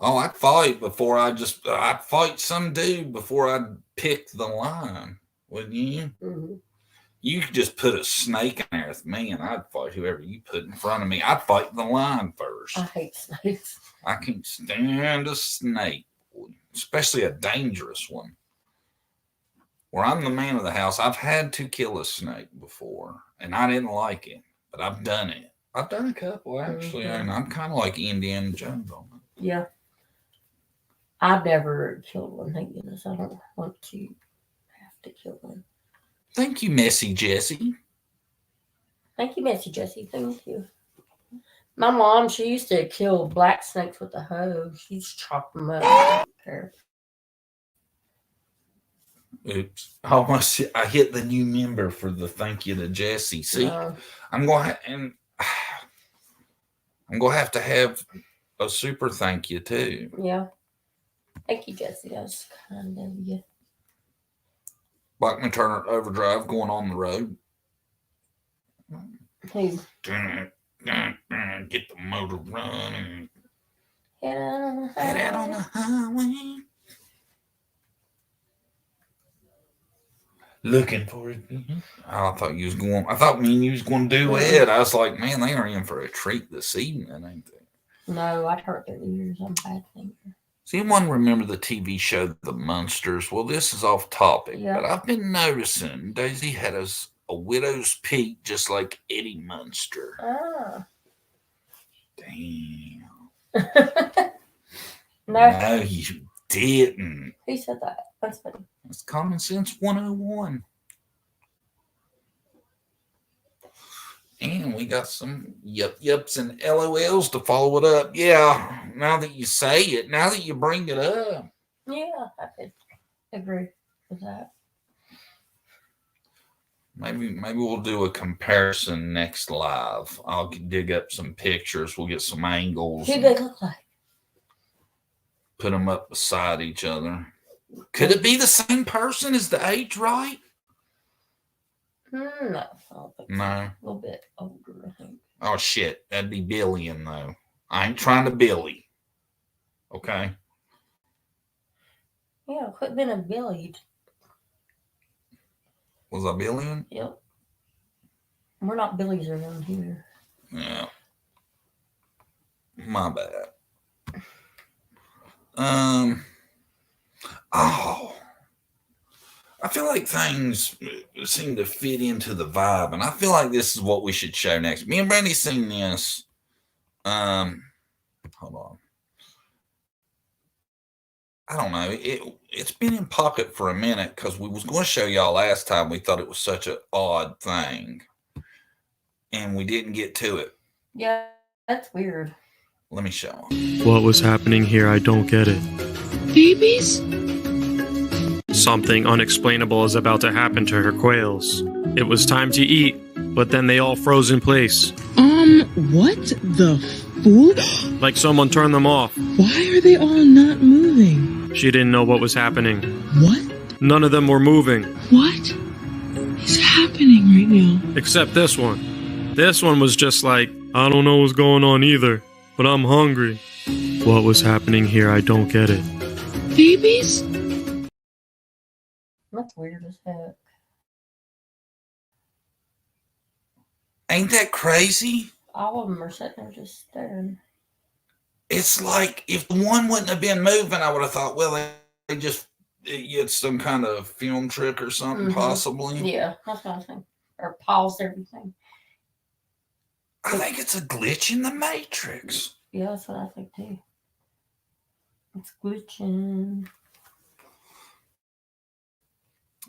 Oh, I'd fight I'd fight some dude before I'd pick the line, wouldn't you? Mm-hmm. You could just put a snake in there with me, and I'd fight whoever you put in front of me. I'd fight the line first. I hate snakes. I can't stand a snake, especially a dangerous one. Where I'm the man of the house, I've had to kill a snake before, and I didn't like it, but I've done it. I've done a couple, actually, and I'm kind of like Indiana Jones on it. Yeah. I've never killed one, thank goodness. I don't want to have to kill one. Thank you, Messy Jessie. Thank you, Messy Jessie. Thank you. My mom, she used to kill black snakes with a hoe. She used to chop them up. I don't care. Oops. I hit the new member for the thank you to Jessie. See, I'm going to have to have a super thank you too. Yeah. Thank you, Jesse. That was kind of you. Blackman Turner Overdrive going on the road. Who? Get the motor running. Head Head out on the highway. Looking for it. I thought you was going. I thought me and you was going to do it. I was like, man, they are in for a treat this evening, ain't they? No, I'd hurt their ears. I'm a bad thinker. Does anyone remember the TV show The Munsters? Well, this is off topic, Yeah. but I've been noticing Daisy had a widow's peak just like Eddie Munster. Ah. Damn. No, you didn't. Who said that? That's funny. It's Common Sense 101. And we got some yups and LOLs to follow it up. Yeah, now that you say it, now that you bring it up. Yeah, I could agree with that. Maybe we'll do a comparison next live. I'll dig up some pictures. We'll get some angles. Who do they look like? Put them up beside each other. Could it be the same person? Is the age right? No, I don't think so. No. A little bit older, I think. Oh, shit. That'd be billion, though. I ain't trying to Billy. Okay? Yeah, quit being a billied. Was I billion? Yep. We're not billies around here. Yeah. My bad. Oh. I feel like things seem to fit into the vibe, and I feel like this is what we should show next. Me and Brandy seen this. Hold on. I don't know. It's been in pocket for a minute because we was going to show y'all last time. We thought it was such an odd thing, and we didn't get to it. Yeah, that's weird. Let me show them. What was happening here? I don't get it. Babies? Something unexplainable is about to happen to her quails. It was time to eat, but then they all froze in place. What the fool? Like someone turned them off. Why are they all not moving? She didn't know what was happening. What? None of them were moving. What is happening right now? Except this one. This one was just like, I don't know what's going on either, but I'm hungry. What was happening here? I don't get it. Babies? That's weird as heck. Ain't that crazy? All of them are sitting there just staring. It's like if the one wouldn't have been moving, I would have thought, well, they just it's some kind of film trick or something, possibly. Yeah, that's what I think. Or paused everything. I think it's a glitch in the Matrix. Yeah, that's what I think too. It's glitching.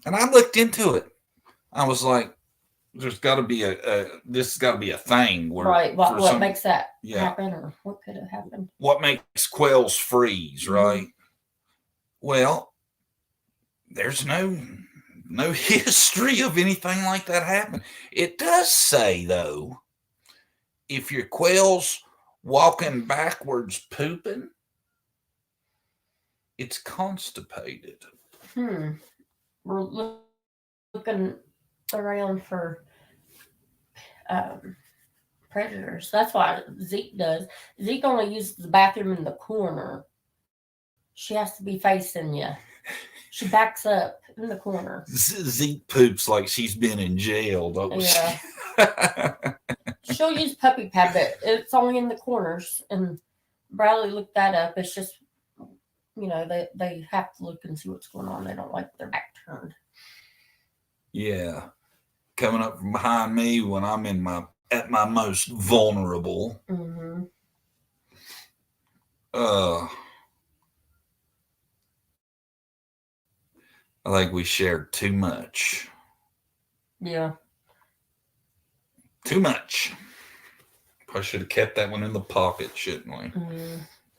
And I looked into it. I was like, there's got to be this has got to be a thing. Where, right. What makes that happen, or what could have happened? What makes quails freeze, right? Well, there's no history of anything like that happening. It does say, though, if your quail's walking backwards pooping, it's constipated. We're looking around for predators. That's why Zeke does. Zeke only uses the bathroom in the corner. She has to be facing you. She backs up in the corner. Zeke poops like she's been in jail, don't she? She'll use puppy pad, but it's only in the corners. And Bradley looked that up. It's just, they have to look and see what's going on. They don't like their back turned. Yeah. Coming up from behind me when I'm at my most vulnerable. I think we shared too much. Yeah. Too much. Probably should have kept that one in the pocket, shouldn't we?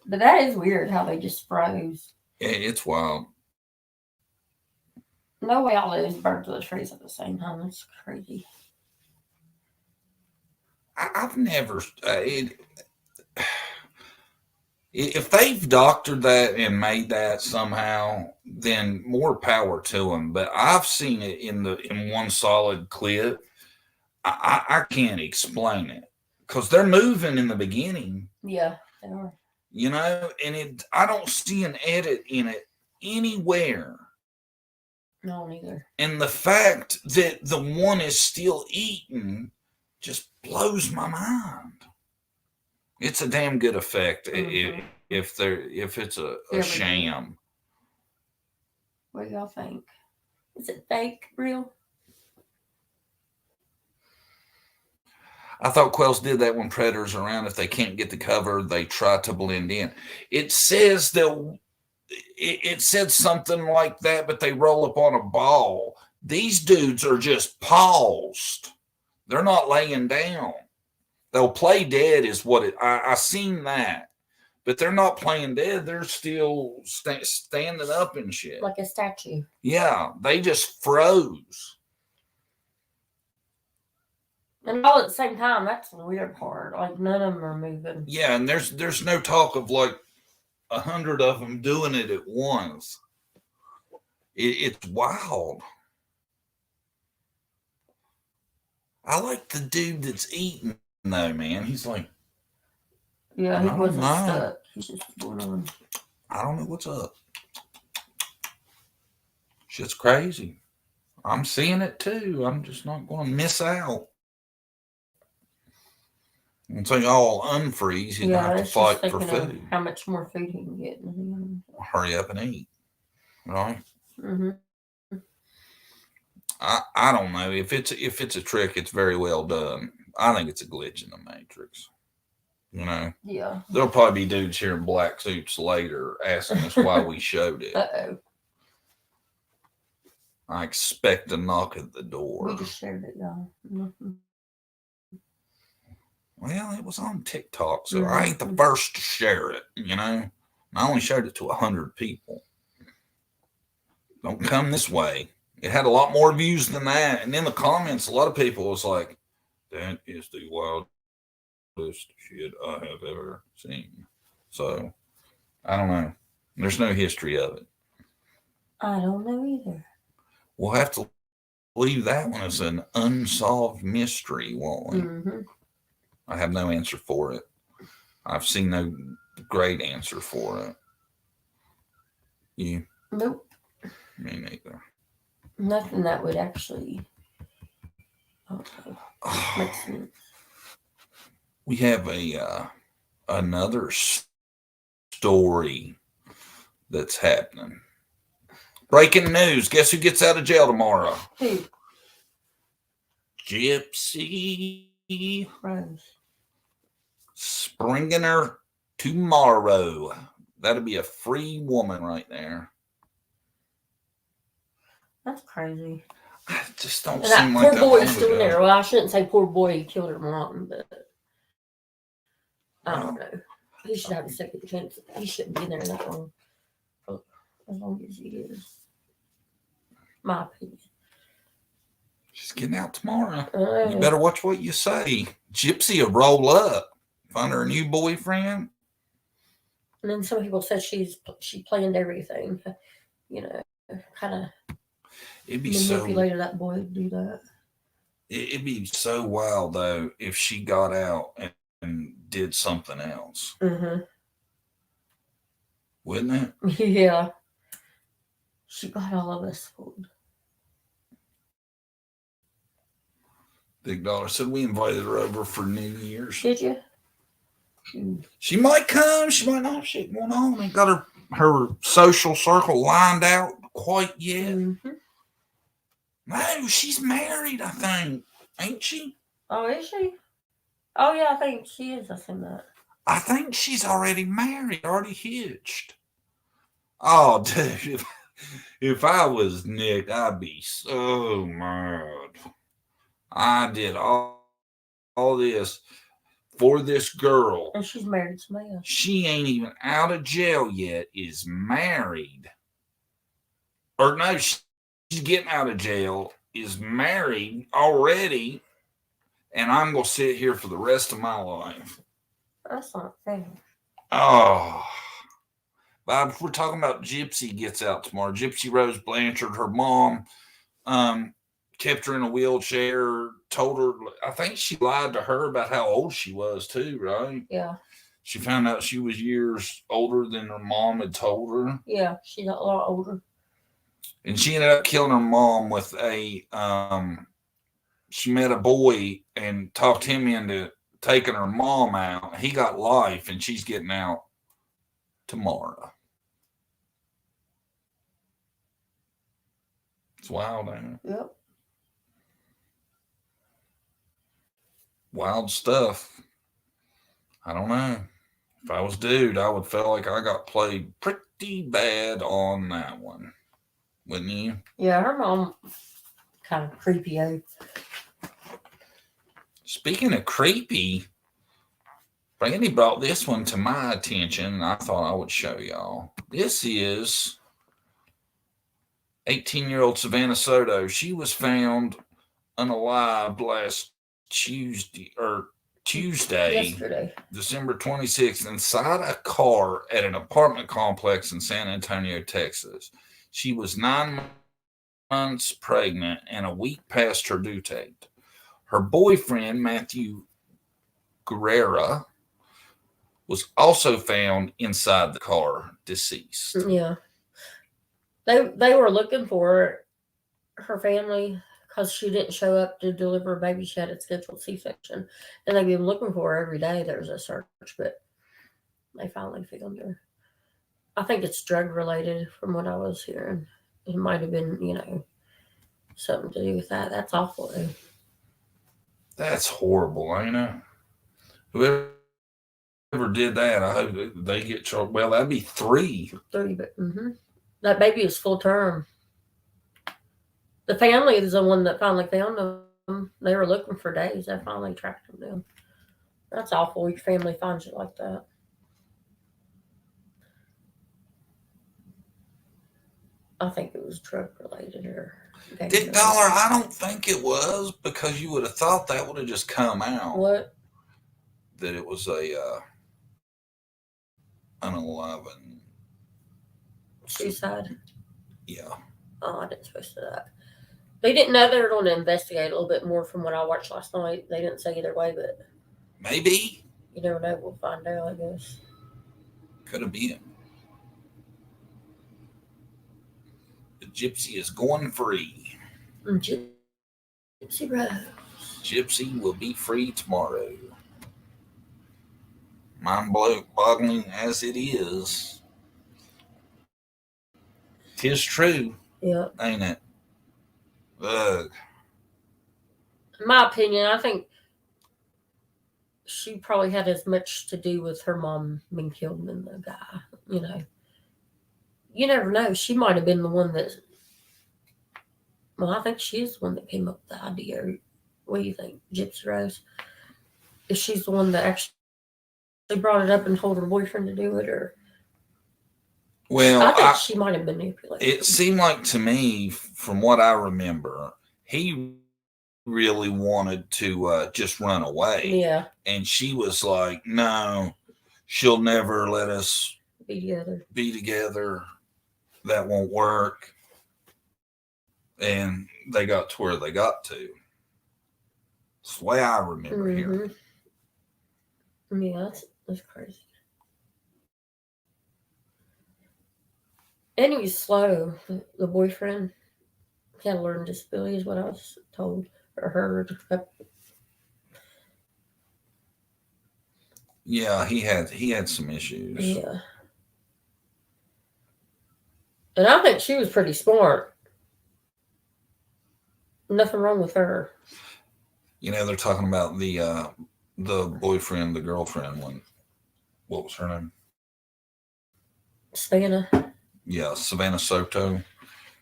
But that is weird how they just froze. Yeah, it's wild. No way all those birds would freeze at the same time. It's crazy. I've never... If they've doctored that and made that somehow, then more power to them. But I've seen it in one solid clip. I can't explain it because they're moving in the beginning. Yeah, they are. And I don't see an edit in it anywhere. No, neither. And the fact that the one is still eating just blows my mind. It's a damn good effect if it's a sham. What do y'all think? Is it fake, real? I thought Quells did that when predators are around. If they can't get the cover, they try to blend in. It says that it said something like that, but they roll up on a ball. These dudes are just paused. They're not laying down. They'll play dead is what I seen that. But they're not playing dead. They're still standing up and shit. Like a statue. Yeah, they just froze. And all at the same time, that's the weird part. Like, none of them are moving. Yeah, and there's no talk of like 100 of them doing it at once. It's wild. I like the dude that's eating, though, man. He's like... Yeah, he wasn't stuck. He's just going on. I don't know what's up. Shit's crazy. I'm seeing it, too. I'm just not going to miss out. And so y'all unfreeze, you don't have to fight for food. How much more food he can get. Hurry up and eat. Right? Mm-hmm. I don't know. If it's a trick, it's very well done. I think it's a glitch in the Matrix. Yeah. There'll probably be dudes here in black suits later asking us why we showed it. Uh-oh. I expect a knock at the door. We just shared it, y'all. Mm-hmm. Well, it was on TikTok, so I ain't the first to share it, I only showed it to 100 people. Don't come this way. It had a lot more views than that. And in the comments, a lot of people was like, that is the wildest shit I have ever seen. So, I don't know. There's no history of it. I don't know either. We'll have to leave that one as an unsolved mystery, won't we? Mm-hmm. I have no answer for it. I've seen no great answer for it. You? Nope. Me neither. Nothing that would actually make sense. We have another story that's happening. Breaking news. Guess who gets out of jail tomorrow? Who? Gypsy Rose. Springer tomorrow. That'll be a free woman right there. That's crazy. I just don't and seem that like poor that. Boy's still there. Well, I shouldn't say poor boy. He killed her mom, but I don't know. He should have a second chance. He shouldn't be there that long. As long as he is. My opinion. She's getting out tomorrow. You better watch what you say. Gypsy will roll up. Find her a new boyfriend. And then some people said she planned everything. Kind of manipulated that boy to do that. It'd be so wild, though, if she got out and did something else. Mm-hmm. Wouldn't it? Yeah. She got all of us fooled. Big Dollar said we invited her over for New Year's. Did you? She might come. She might not have shit going on. Ain't got her social circle lined out quite yet. Mm-hmm. No, she's married, I think. Ain't she? Oh, is she? Oh, yeah, I think she is. I've seen that. I think she's already married, already hitched. Oh, dude. If I was Nick, I'd be so mad. I did all this for this girl. And she's married to somebody else. She ain't even out of jail yet, is married. Or no, she's getting out of jail, is married already, and I'm going to sit here for the rest of my life. That's not fair. Oh, Bob, if we're talking about Gypsy gets out tomorrow. Gypsy Rose Blanchard, her mom, kept her in a wheelchair, told her, I think she lied to her about how old she was too, right? Yeah. She found out she was years older than her mom had told her. Yeah, she's a lot older. And she ended up killing her mom with she met a boy and talked him into taking her mom out. He got life and she's getting out tomorrow. It's wild, ain't it? Yep. Wild stuff. I don't know. If I was dude, I would feel like I got played pretty bad on that one. Wouldn't you? Yeah, her mom kind of creepy. Speaking of creepy, Brandy brought this one to my attention, and I thought I would show y'all. This is 18-year-old Savannah Soto. She was found unalive last Tuesday, Yesterday. December 26th, inside a car at an apartment complex in San Antonio, Texas. She was 9 months pregnant and a week past her due date. Her boyfriend, Matthew Guerrera, was also found inside the car, deceased. Yeah. They were looking for her family because she didn't show up to deliver a baby. She had a scheduled C-section. And they've been looking for her every day. There's a search, but they finally found her. I think it's drug related from what I was hearing. It might have been, something to do with that. That's awful, though. That's horrible, ain't it? Whoever did that, I hope they get charged. Well, that'd be 3. 3, but that baby is full term. The family is the one that finally found them. They were looking for days. They finally tracked them down. That's awful. Your family finds you like that. I think it was drug related or. Dick Dollar, I don't think it was, because you would have thought that would have just come out. What? That it was a unalive. Suicide? Yeah. Oh, I didn't supposed to that. They didn't know they were going to investigate a little bit more from what I watched last night. They didn't say either way, but. Maybe. You never know. We'll find out, I guess. Could have been. The Gypsy is going free. Gypsy Rose. Gypsy will be free tomorrow. Mind-boggling as it is. 'Tis true. Yeah. Ain't it? Ugh. In my opinion, I think she probably had as much to do with her mom being killed than the guy. You never know. She might have been the one that. Well, I think she is the one that came up with the idea. What do you think, Gypsy Rose? If she's the one that actually brought it up and told her boyfriend to do it, or. Well, I think she might have manipulated. It seemed like to me, from what I remember, he really wanted to just run away. Yeah. And she was like, no, she'll never let us be together. That won't work. And they got to where they got to. It's the way I remember hearing. Yeah, that's crazy. And he was slow. The boyfriend had a learning disability, is what I was told or heard. Yeah, he had some issues. Yeah. And I think she was pretty smart. Nothing wrong with her. They're talking about the boyfriend, the girlfriend one. What was her name? Savannah. Yeah, Savannah Soto.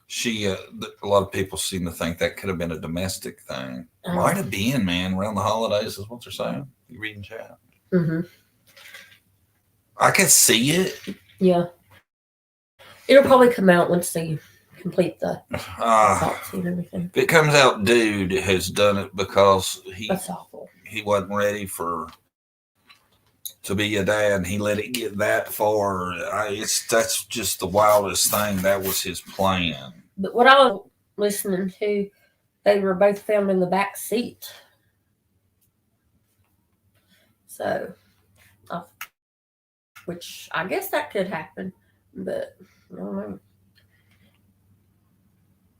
She, a lot of people seem to think that could have been a domestic thing. Might have been, man. Around the holidays is what they're saying. You reading chat? Mm-hmm. I can see it. Yeah. It'll probably come out once they complete the autopsy and everything. If it comes out, dude has done it because That's awful. He wasn't ready to be a dad, and he let it get that far. That's just the wildest thing. That was his plan. But what I was listening to, they were both found in the back seat. So, which I guess that could happen, but I don't know.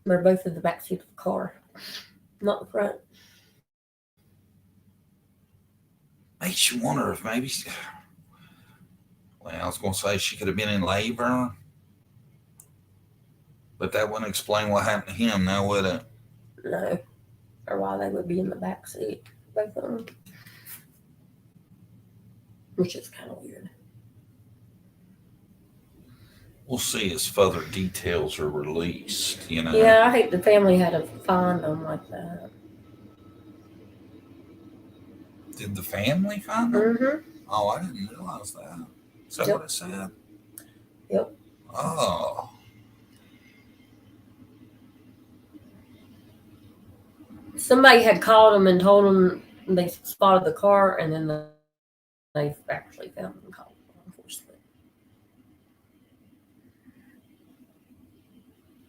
They're both in the back seat of the car, not the front. Makes you wonder if maybe, well, I was going to say she could have been in labor, but that wouldn't explain what happened to him now, would it? No, or why they would be in the back seat, both of them, which is kind of weird. We'll see as further details are released, you know. Yeah, I hate the family had to find them like that. Did the family find them? Mm-hmm. Oh, I didn't realize that. Is that what it said? Yep. Oh. Somebody had called them and told them they spotted the car, and then they actually found them and called law enforcement.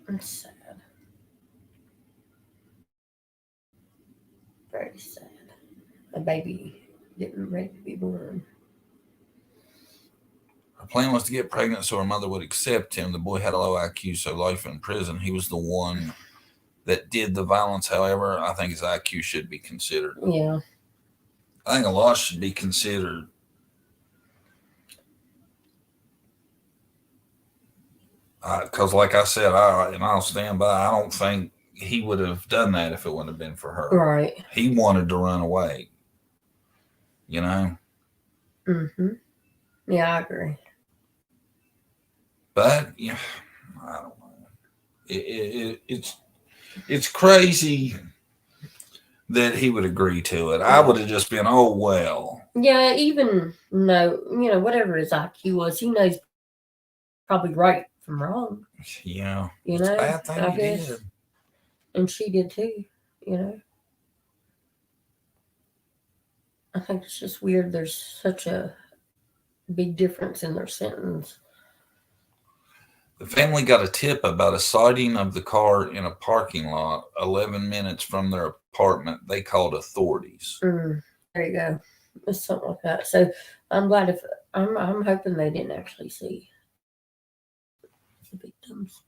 It's sad. Very sad. A baby getting ready to be born. Her plan was to get pregnant so her mother would accept him. The boy had a low IQ, so life in prison. He was the one that did the violence. However, I think his IQ should be considered. Yeah. I think a lot should be considered. Because like I said, I'll stand by, I don't think he would have done that if it wouldn't have been for her. Right. He wanted to run away. You know? Mm-hmm. Yeah, I agree. But, yeah, I don't know. It's crazy that he would agree to it. I would have just been, oh, well. Yeah, even whatever his IQ was, he knows probably right from wrong. Yeah. It's a bad thing I he guess. did. And she did too, I think it's just weird there's such a big difference in their sentence. The family got a tip about a sighting of the car in a parking lot 11 minutes from their apartment. They called authorities. There you go. It's something like that. So I'm glad I'm hoping they didn't actually see the victims.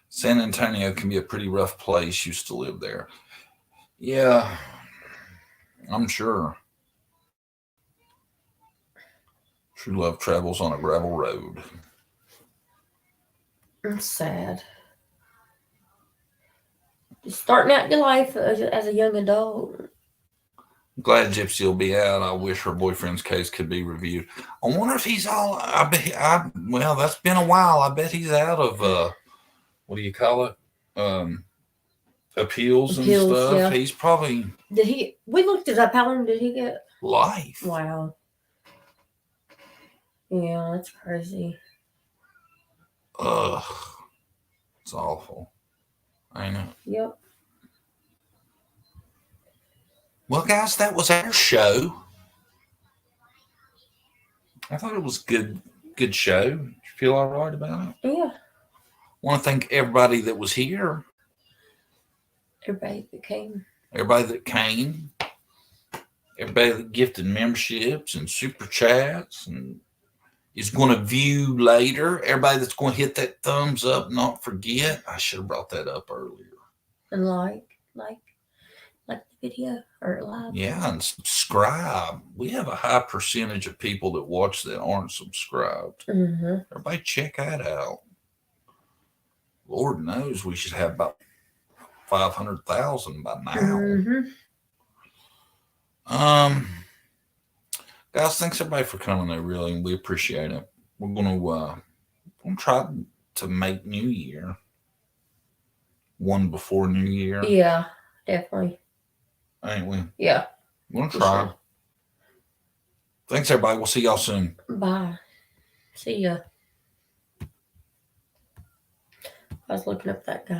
San Antonio can be a pretty rough place. Used to live there. Yeah, I'm sure. True love travels on a gravel road. It's sad. Just starting out your life as a young adult. I'm glad Gypsy will be out. I wish her boyfriend's case could be reviewed. I wonder if he's all. Well, that's been a while. I bet he's out of what do you call it? Appeals and stuff. Yeah. He's probably. We looked it up. How long did he get? Life. Wow. Yeah, that's crazy. Ugh. It's awful. I know. Yep. Well, guys, that was our show. I thought it was good show. You feel all right about it? Yeah. Want to thank everybody that was here. Everybody that came. Everybody that came. Everybody that gifted memberships and super chats and is going to view later. Everybody that's going to hit that thumbs up, not forget. I should have brought that up earlier. And like the video or live. Yeah, and subscribe. We have a high percentage of people that watch that aren't subscribed. Mm-hmm. Everybody check that out. Lord knows we should have about 500,000 by now. Mm-hmm. Guys, thanks everybody for coming there, really, and we appreciate it. We're gonna try to make New Year one before New Year. Yeah, definitely. Ain't we? Yeah. We're gonna try. Sure. Thanks everybody. We'll see y'all soon. Bye. See ya. I was looking up that guy.